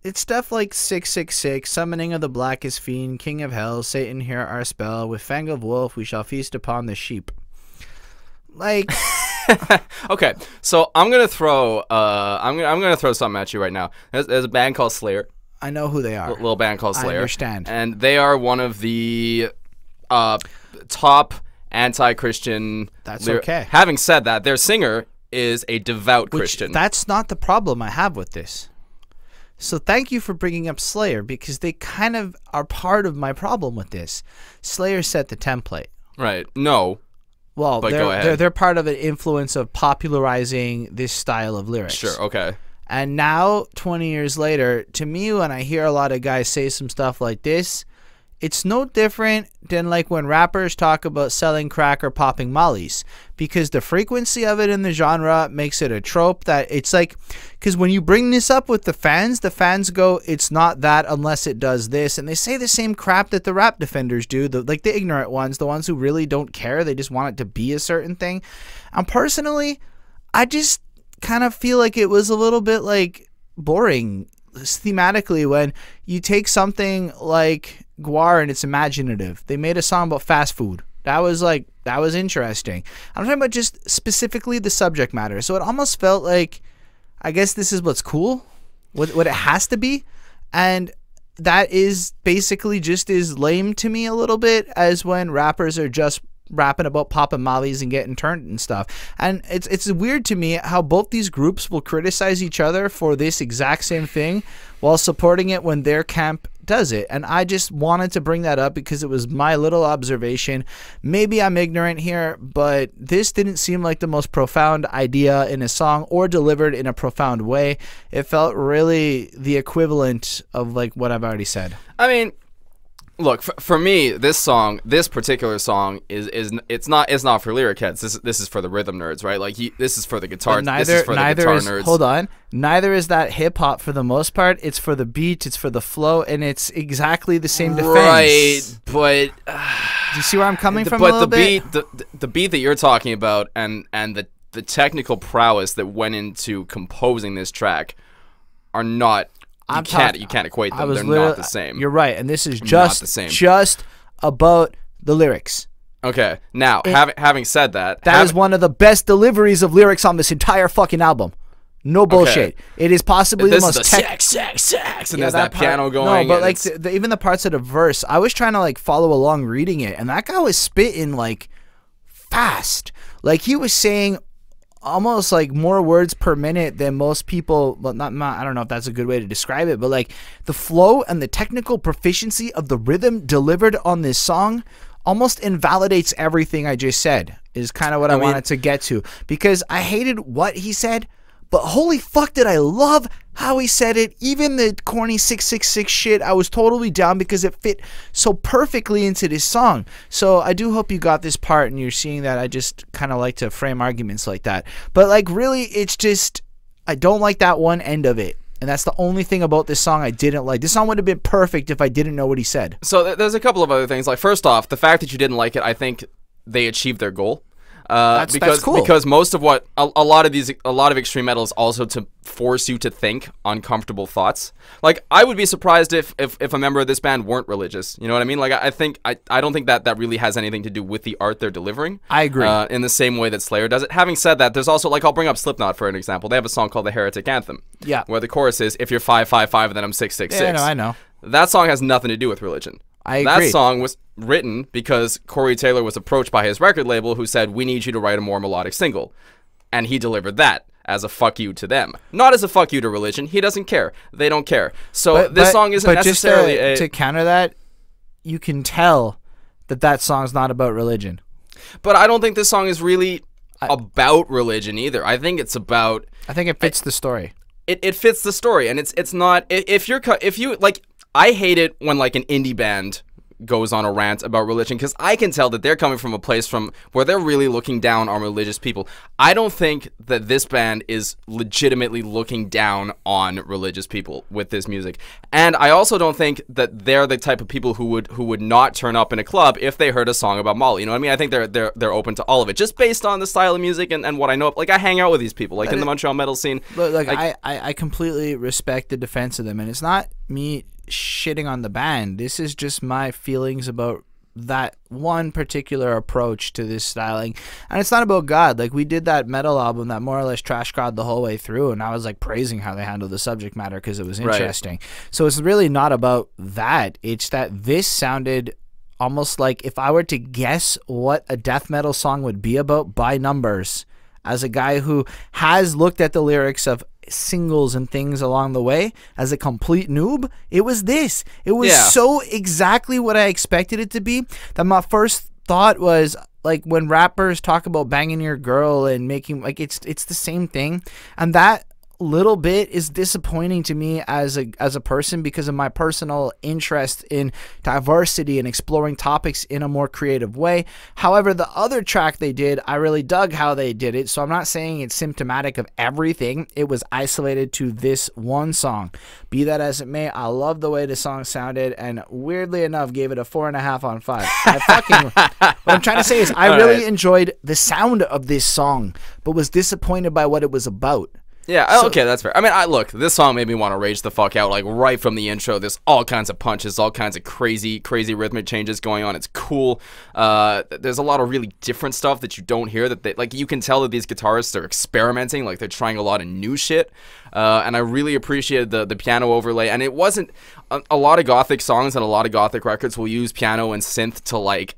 it's stuff like 666, summoning of the blackest fiend, king of hell, Satan hear our spell, with fang of wolf we shall feast upon the sheep. Like okay, so I'm gonna throw something at you right now. There's a band called Slayer. I know who they are. Little band called Slayer. I understand. And they are one of the top anti-Christian. That's okay. Having said that, their singer is a devout Christian. That's not the problem I have with this. So thank you for bringing up Slayer, because they kind of are part of my problem with this. Slayer set the template. Right. No. Well, but go ahead. They're part of an influence of popularizing this style of lyrics. Sure, okay. And now, 20 years later, to me, when I hear a lot of guys say some stuff like this, it's no different than like when rappers talk about selling crack or popping mollies, because the frequency of it in the genre makes it a trope that it's like, because when you bring this up with the fans go, it's not that unless it does this, and they say the same crap that the rap defenders do, like the ignorant ones, the ones who really don't care, they just want it to be a certain thing. And personally, I just kind of feel like it was a little bit like boring thematically when you take something like Guar and it's imaginative. They made a song about fast food. That was interesting. I'm talking about just specifically the subject matter. So it almost felt like, I guess this is what's cool, what it has to be, and that is basically just as lame to me a little bit as when rappers are just rapping about popping mollies and getting turned and stuff. And it's weird to me how both these groups will criticize each other for this exact same thing while supporting it when their camp does it. And I just wanted to bring that up because it was my little observation. Maybe I'm ignorant here, but this didn't seem like the most profound idea in a song or delivered in a profound way. It felt really the equivalent of like what I've already said. I mean, look, for me, this particular song it's not for lyric heads. This is for the rhythm nerds, right? Like this is for the guitar. This is for the guitar nerds. Hold on, neither is that hip hop for the most part. It's for the beat, it's for the flow, and it's exactly the same defense. Right, but do you see where I'm coming from? But the beat that you're talking about, and the technical prowess that went into composing this track are not. You can't equate them. They're not the same. You're right, and this is just about the lyrics. Okay, now having said that, that is one of the best deliveries of lyrics on this entire fucking album. No bullshit. Okay. It is possibly the most sax, and there's that piano going. No, but like even the parts of the verse, I was trying to like follow along reading it, and that guy was spitting like fast. Like he was saying almost like more words per minute than most people. Well, not I don't know if that's a good way to describe it, but like the flow and the technical proficiency of the rhythm delivered on this song almost invalidates everything I just said, is kind of what I wanted to get to, because I hated what he said, but holy fuck did I love how he said it. Even the corny 666 shit, I was totally down because it fit so perfectly into this song. So I do hope you got this part and you're seeing that I just kind of like to frame arguments like that. But like really, it's just, I don't like that one end of it. And that's the only thing about this song I didn't like. This song would have been perfect if I didn't know what he said. So there's a couple of other things. Like first off, the fact that you didn't like it, I think they achieved their goal. That's cool. Because most of what a lot of extreme metal is also to force you to think uncomfortable thoughts. Like I would be surprised if a member of this band weren't religious. You know what I mean? Like I don't think that really has anything to do with the art they're delivering. I agree. In the same way that Slayer does it. Having said that, there's also, like, I'll bring up Slipknot for an example. They have a song called The Heretic Anthem. Yeah. Where the chorus is, if you're 555 and then I'm 666. Yeah, I know. That song has nothing to do with religion. I agree. That song was written because Corey Taylor was approached by his record label who said, we need you to write a more melodic single. And he delivered that as a fuck you to them. Not as a fuck you to religion. He doesn't care. They don't care. So this song isn't necessarily just to counter that, you can tell that song's not about religion. But I don't think this song is really about religion either. I think it's about... I think it fits the story. It fits the story, and it's not... If you like... I hate it when like an indie band goes on a rant about religion, because I can tell that they're coming from a place from where they're really looking down on religious people. I don't think that this band is legitimately looking down on religious people with this music, and I also don't think that they're the type of people who would not turn up in a club if they heard a song about Molly. You know what I mean? I think they're open to all of it, just based on the style of music and what I know. Like I hang out with these people, like in the Montreal metal scene. But like I completely respect the defense of them, and it's not me shitting on the band. This is just my feelings about that one particular approach to this styling. And it's not about God. Like, we did that metal album that more or less trash God the whole way through, and I was like praising how they handled the subject matter because it was interesting. Right. So it's really not about that. It's that this sounded almost like, if I were to guess what a death metal song would be about by numbers, as a guy who has looked at the lyrics of singles and things along the way as a complete noob, it was this. It was so exactly what I expected it to be that my first thought was, like, when rappers talk about banging your girl and making, like, it's the same thing. And that little bit is disappointing to me as a person because of my personal interest in diversity and exploring topics in a more creative way. However, the other track they did, I really dug how they did it, so I'm not saying it's symptomatic of everything. It was isolated to this one song. Be that as it may, I love the way the song sounded, and weirdly enough gave it a 4.5 on 5. What I'm trying to say is I really enjoyed the sound of this song, but was disappointed by what it was about. Yeah, okay, that's fair. I mean, look, this song made me want to rage the fuck out, like, right from the intro. There's all kinds of punches, all kinds of crazy rhythmic changes going on. It's cool. There's a lot of really different stuff that you don't hear, that they, like, you can tell that these guitarists are experimenting, like, they're trying a lot of new shit. And I really appreciated the piano overlay. And it wasn't a lot of gothic songs and a lot of gothic records will use piano and synth to, like,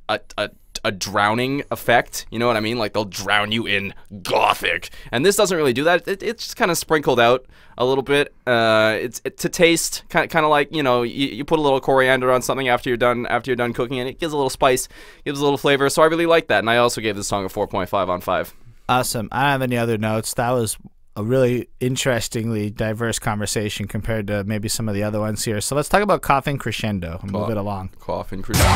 a drowning effect, you know what I mean? Like, they'll drown you in gothic, and this doesn't really do that. It's just kind of sprinkled out a little bit. It's to taste kind of like, you know, you put a little coriander on something after you're done cooking, and it gives a little spice, gives a little flavor. So I really like that, and I also gave this song a 4.5 on 5. Awesome. I don't have any other notes. That was a really interestingly diverse conversation compared to maybe some of the other ones here. So let's talk about Coffin Crescendo and move it along. Coffin Crescendo.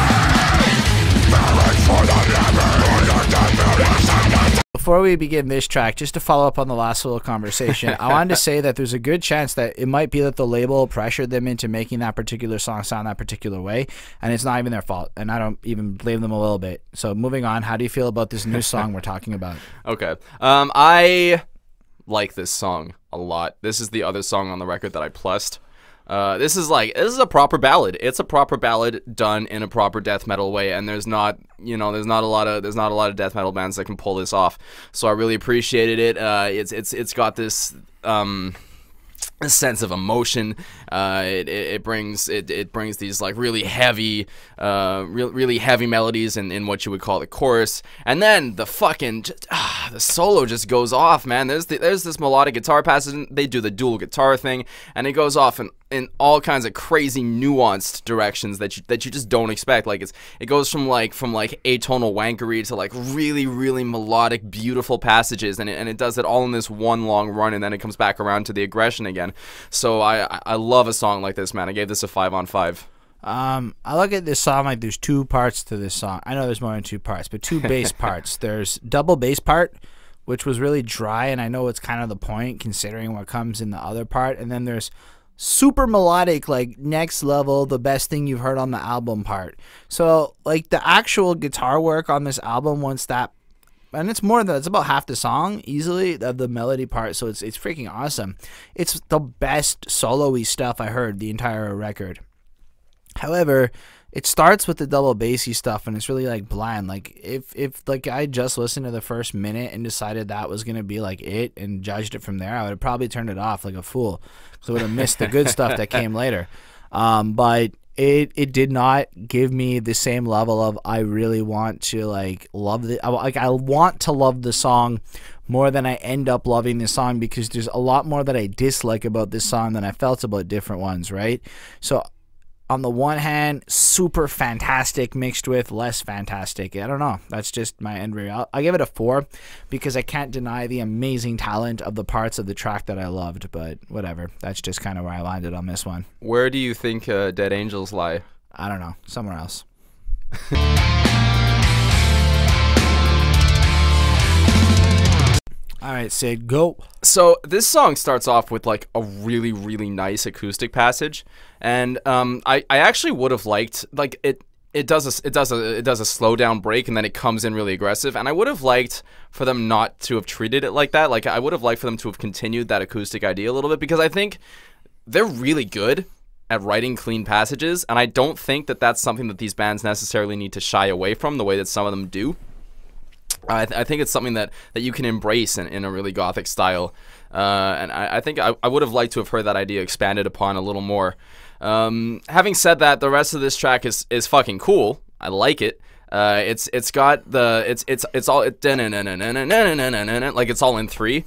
Before we begin this track, just to follow up on the last little conversation, I wanted to say that there's a good chance that it might be that the label pressured them into making that particular song sound that particular way, and it's not even their fault, and I don't even blame them a little bit. So moving on, how do you feel about this new song we're talking about? Okay. I like this song a lot. This is the other song on the record that I plussed. This is a proper ballad. It's a proper ballad done in a proper death metal way, and there's not a lot of death metal bands that can pull this off. So I really appreciated it. It's got this a sense of emotion. It brings these like really heavy melodies in what you would call the chorus, and then the fucking the solo just goes off, man. There's this melodic guitar passage, and they do the dual guitar thing, and it goes off in all kinds of crazy nuanced directions that you just don't expect. Like it goes from like atonal wankery to like really melodic, beautiful passages, and it does it all in this one long run, and then it comes back around to the aggression again. So I love a song like this, man. I gave this a 5 on 5. I look at this song like there's two parts to this song. I know there's more than two parts, but two bass parts. There's double bass part, which was really dry, and I know it's kind of the point considering what comes in the other part. And then there's super melodic, like next level, the best thing you've heard on the album part. So like the actual guitar work on this album, once that, and it's about half the song easily, the melody part, so it's freaking awesome. It's the best solo-y stuff I heard the entire record. However, it starts with the double bassy stuff, and it's really like bland. Like if like I just listened to the first minute and decided that was gonna be like it and judged it from there, I would have probably turned it off like a fool, because I would have missed the good stuff that came later. But it did not give me the same level of I really want to like love the I want to love the song more than I end up loving this song, because there's a lot more that I dislike about this song than I felt about different ones, right? So on the one hand, super fantastic mixed with less fantastic. I don't know. That's just my end result. I give it a 4 because I can't deny the amazing talent of the parts of the track that I loved, but whatever. That's just kind of where I landed on this one. Where do you think Dead Angels lie? I don't know. Somewhere else. All right, Syd, go. So this song starts off with like a really nice acoustic passage, and I actually would have liked, like, it does a slow down break, and then it comes in really aggressive, and I would have liked for them not to have treated it like that. Like, I would have liked for them to have continued that acoustic idea a little bit, because I think they're really good at writing clean passages, and I don't think that that's something that these bands necessarily need to shy away from the way that some of them do. I think it's something that you can embrace in a really gothic style, and I think I would have liked to have heard that idea expanded upon a little more. Having said that, the rest of this track is fucking cool. I like it. It's got the it's all like it's all in 3,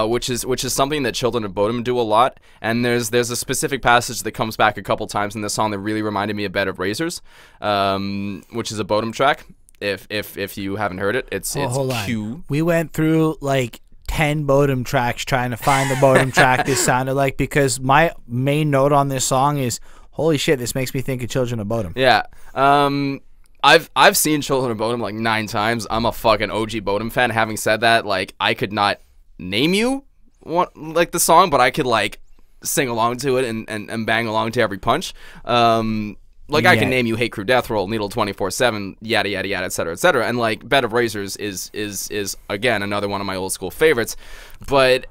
which is something that Children of Bodom do a lot. And there's a specific passage that comes back a couple times in this song that really reminded me of Bed of Razors, which is a Bodom track. If you haven't heard it, it's Q. We went through like 10 Bodom tracks trying to find the Bodom track this sounded like, because my main note on this song is, holy shit, this makes me think of Children of Bodom. Yeah. I've seen Children of Bodom like 9 times. I'm a fucking OG Bodom fan. Having said that, like, I could not name you like the song, but I could like sing along to it and bang along to every punch. Like, I can name you Hate Crew, Death Roll, Needle 24/7, yada yada yada, etc. etc. And like Bed of Razors is again another one of my old school favorites. But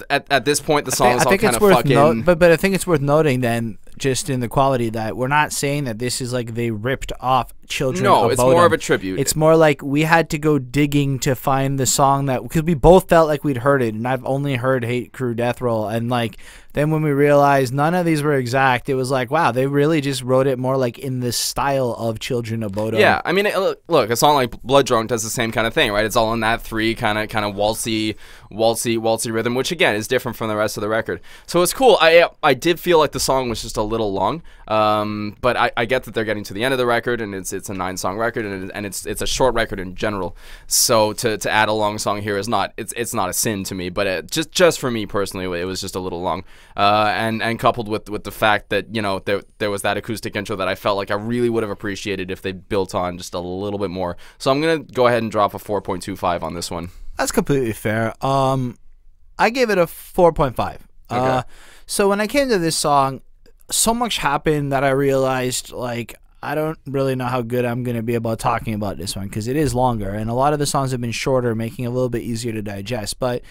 at this point, the song is all kind of fucking. But I think it's worth noting then, just in the quality, that we're not saying that this is like they ripped off Children of Bodom. No, it's more of a tribute. It's more like we had to go digging to find the song that, because we both felt like we'd heard it, and I've only heard Hate Crew, Death Roll, and like then when we realized none of these were exact, it was like, wow, they really just wrote it more like in the style of Children of Bodom. Yeah, I mean, look, a song like Blood Drunk does the same kind of thing, right? It's all in that 3 kind of waltzy rhythm, which again is different from the rest of the record. So it's cool. I did feel like the song was just a little long, but I get that they're getting to the end of the record, and it's a 9-song record, and it's a short record in general. So to add a long song here is not it's not a sin to me, but just for me personally, it was just a little long. And coupled with the fact that, you know, there was that acoustic intro that I felt like I really would have appreciated if they built on just a little bit more. So I'm gonna go ahead and drop a 4.25 on this one. That's completely fair. I gave it a 4.5. Okay. So when I came to this song, so much happened that I realized, like, I don't really know how good I'm going to be about talking about this one, because it is longer, and a lot of the songs have been shorter, making it a little bit easier to digest. But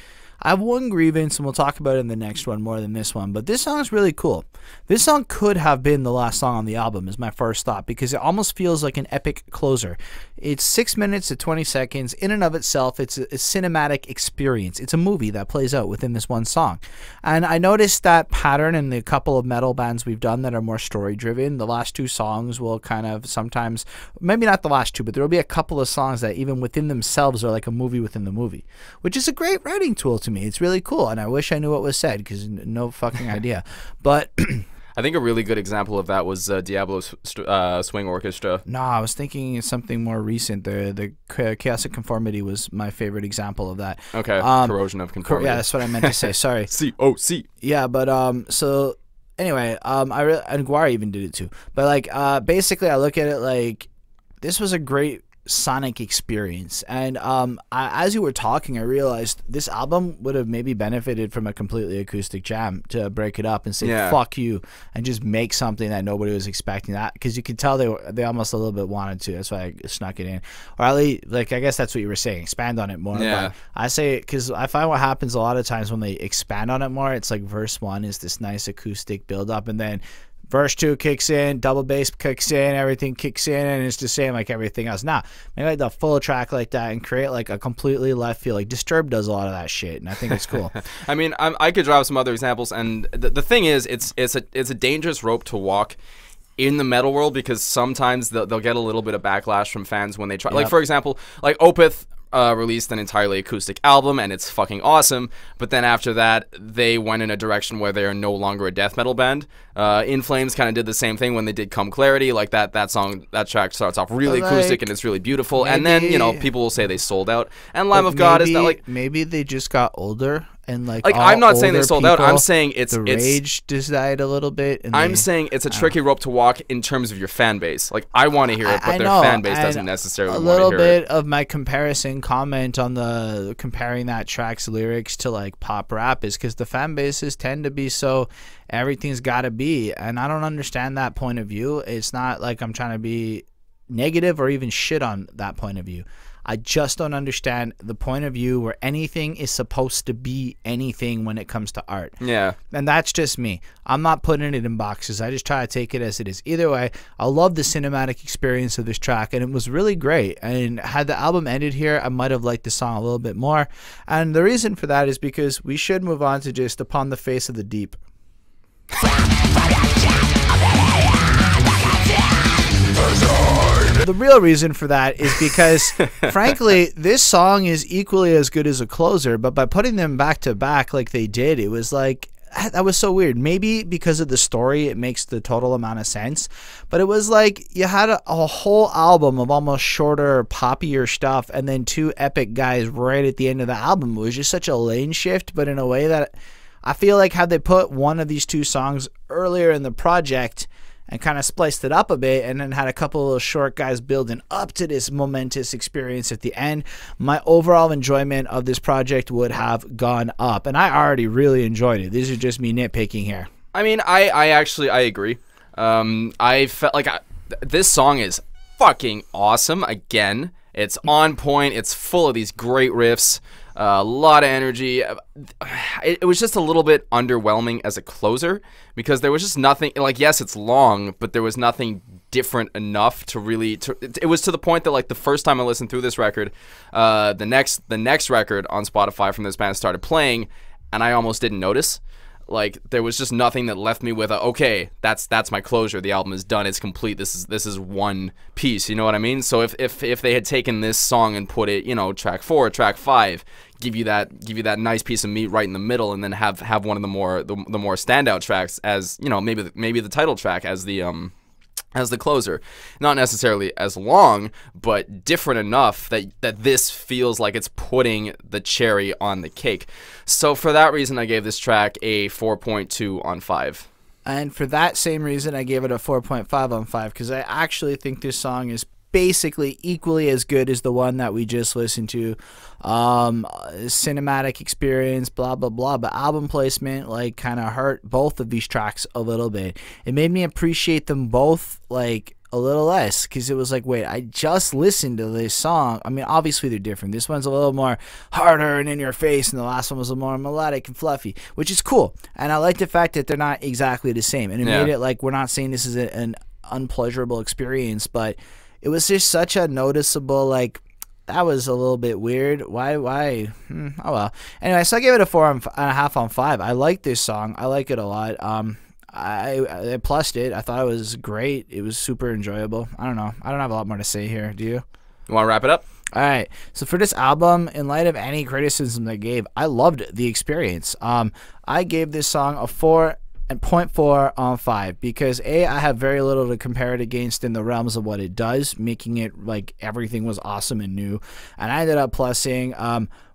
I have one grievance, and we'll talk about it in the next one more than this one, but this song is really cool. This song could have been the last song on the album, is my first thought, because it almost feels like an epic closer. It's 6 minutes to 20 seconds. In and of itself, it's a cinematic experience. It's a movie that plays out within this one song. And I noticed that pattern in the couple of metal bands we've done that are more story-driven. The last 2 songs will kind of sometimes, maybe not the last 2, but there will be a couple of songs that even within themselves are like a movie within the movie, which is a great writing tool to me. It's really cool, and I wish I knew what was said, because no fucking idea. But I think a really good example of that was Diablo's Swing Orchestra. No, I was thinking something more recent. The Chaotic Conformity was my favorite example of that. Okay, Corrosion of Conformity. Yeah, that's what I meant to say. Sorry. COC. Yeah, but so anyway, and Guar even did it too. But like, basically, I look at it like this was a great sonic experience, and as you were talking, I realized this album would have maybe benefited from a completely acoustic jam to break it up and say fuck you and just make something that nobody was expecting, that because you could tell they almost a little bit wanted to. That's why I snuck it in, or at least, like, I guess that's what you were saying, expand on it more. Yeah, but I say, because I find what happens a lot of times when they expand on it more, it's like verse 1 is this nice acoustic build up, and then verse 2 kicks in, double bass kicks in, everything kicks in, and it's the same like everything else. Now, maybe like the full track like that and create like a completely left field. Like Disturbed does a lot of that shit, and I think it's cool. I mean, I could drop some other examples, and the thing is, it's a dangerous rope to walk in the metal world, because sometimes they'll get a little bit of backlash from fans when they try. Yep. Like, for example, like Opeth released an entirely acoustic album, and it's fucking awesome, but then after that they went in a direction where they are no longer a death metal band. In Flames kind of did the same thing when they did Come Clarity. Like that track starts off really acoustic, and it's really beautiful, maybe, and then, you know, people will say they sold out, and Lamb of God is that, like, maybe they just got older, and like I'm not saying they sold out. I'm saying it's rage just died a little bit. And I'm saying it's a tricky rope to walk in terms of your fan base. Like, I want to hear it, but their fan base doesn't necessarily want to hear it. A little bit of my comparison comment on the comparing that track's lyrics to like pop rap is because the fan bases tend to be so everything's got to be, and I don't understand that point of view. It's not like I'm trying to be negative or even shit on that point of view. I just don't understand the point of view where anything is supposed to be anything when it comes to art. Yeah. And that's just me. I'm not putting it in boxes. I just try to take it as it is. Either way, I love the cinematic experience of this track, and it was really great. And had the album ended here, I might have liked the song a little bit more. And the reason for that is because we should move on to just Upon the Face of the Deep. The real reason for that is because, frankly, this song is equally as good as a closer, but by putting them back to back like they did, it was like, that was so weird. Maybe because of the story, it makes the total amount of sense, but it was like you had a whole album of almost shorter, poppier stuff, and then two epic guys right at the end of the album. It was just such a lane shift, but in a way that I feel like had they put one of these two songs earlier in the project and kind of spliced it up a bit and then had a couple of short guys building up to this momentous experience at the end, my overall enjoyment of this project would have gone up. And I already really enjoyed it. These are just me nitpicking here. I mean, I actually agree. I felt like this song is fucking awesome. Again, it's on point. It's full of these great riffs. A lot of energy. It was just a little bit underwhelming as a closer because there was just nothing, like, yes, it's long, but there was nothing different enough to really, it was to the point that, like, the first time I listened through this record, the next record on Spotify from this band started playing, and I almost didn't notice. Like, there was just nothing that left me with a, okay, that's my closure. The album is done. It's complete. This is one piece. You know what I mean? So if they had taken this song and put it, you know, track 4, track 5, give you that nice piece of meat right in the middle, and then have one of the more standout tracks as, you know, maybe the title track as the closer, not necessarily as long, but different enough that this feels like it's putting the cherry on the cake. So for that reason, I gave this track a 4.2 on 5. And for that same reason, I gave it a 4.5 on 5, because I actually think this song is basically equally as good as the one that we just listened to. Cinematic experience, blah blah blah, but album placement like kind of hurt both of these tracks a little bit. It made me appreciate them both like a little less, because it was like, wait, I just listened to this song. I mean, obviously they're different. This one's a little more harder and in your face, and the last one was a little more melodic and fluffy, which is cool. And I like the fact that they're not exactly the same, and it made it like, we're not saying this is an unpleasurable experience, but it was just such a noticeable, like, that was a little bit weird. Why? Oh well. Anyway, so I gave it a 4.5 on 5. I like this song. I like it a lot. I plussed it. I thought it was great. It was super enjoyable. I don't know. I don't have a lot more to say here. Do you? You want to wrap it up? All right. So for this album, in light of any criticism I gave, I loved the experience. I gave this song a 4.4 on 5 because I have very little to compare it against in the realms of what it does, making it like everything was awesome and new. And I ended up plussing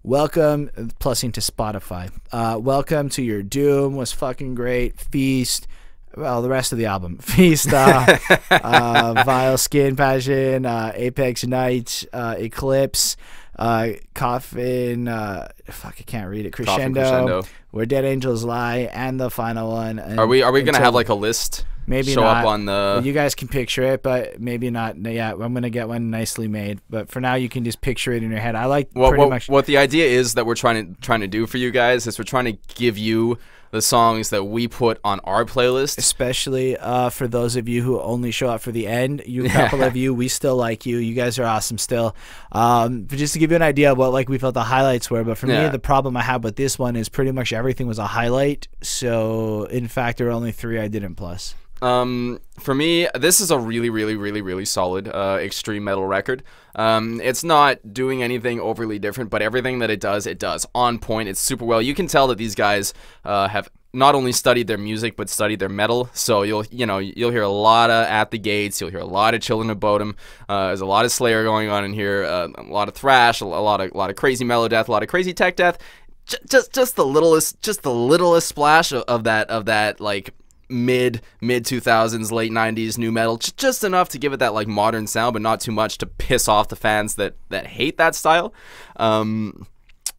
plussing to Spotify. Welcome to Your Doom was fucking great. Feast, well, the rest of the album. Feast, Vile Skin Passion, Apex Night, Eclipse, Coffin, fuck, I can't read it. Crescendo, Where Dead Angels Lie, and the final one. Are we gonna have like a list? Maybe show not. Up on the. Well, you guys can picture it, but maybe not. Yeah, I'm gonna get one nicely made. But for now, you can just picture it in your head. I like what the idea is that we're trying to do for you guys is we're trying to give you the songs that we put on our playlist, especially for those of you who only show up for the end. You couple of you, we still like you. You guys are awesome still. But just to give you an idea of what like we felt the highlights were. But for me, the problem I had with this one is pretty much everything was a highlight. So in fact, there were only 3 I didn't plus. For me, this is a really solid extreme metal record. It's not doing anything overly different, but everything that it does on point. It's super well. You can tell that these guys have not only studied their music but studied their metal. So you'll hear a lot of At the Gates. You'll hear a lot of Children of Bodom. There's a lot of Slayer going on in here. A lot of thrash. A lot of crazy mellow death. A lot of crazy tech death. Just the littlest splash of that like mid 2000s, late 90s new metal, just enough to give it that like modern sound, but not too much to piss off the fans that hate that style.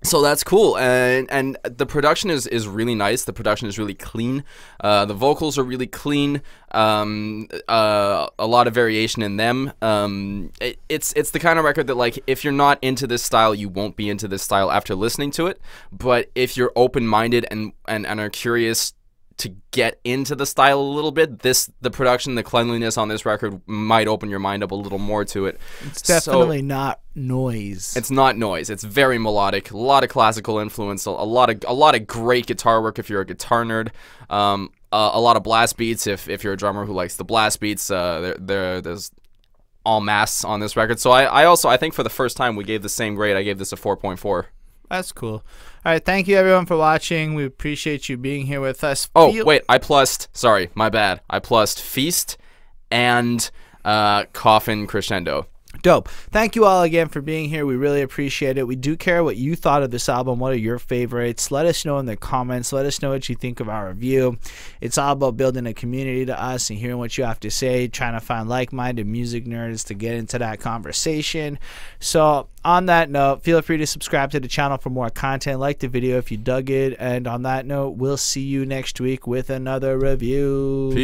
So that's cool, and the production is really nice. The production is really clean. The vocals are really clean. A lot of variation in them. It's the kind of record that, like, if you're not into this style, you won't be into this style after listening to it. But if you're open-minded and are curious to get into the style a little bit, the production, the cleanliness on this record might open your mind up a little more to it. It's definitely not noise. It's not noise. It's very melodic. A lot of classical influence. A lot of great guitar work if you're a guitar nerd. A lot of blast beats if you're a drummer who likes the blast beats. There's en masse on this record. So I think for the first time we gave the same grade. I gave this a 4.4. That's cool. All right, thank you everyone for watching. We appreciate you being here with us. Oh, wait, I plussed, sorry, my bad. I plussed Feast and Coffin Crescendo. Dope. Thank you all again for being here. We really appreciate it. We do care what you thought of this album. What are your favorites? Let us know in the comments. Let us know what you think of our review. It's all about building a community to us and hearing what you have to say, trying to find like-minded music nerds to get into that conversation. So on that note, feel free to subscribe to the channel for more content. Like the video if you dug it. And on that note, we'll see you next week with another review. Peace.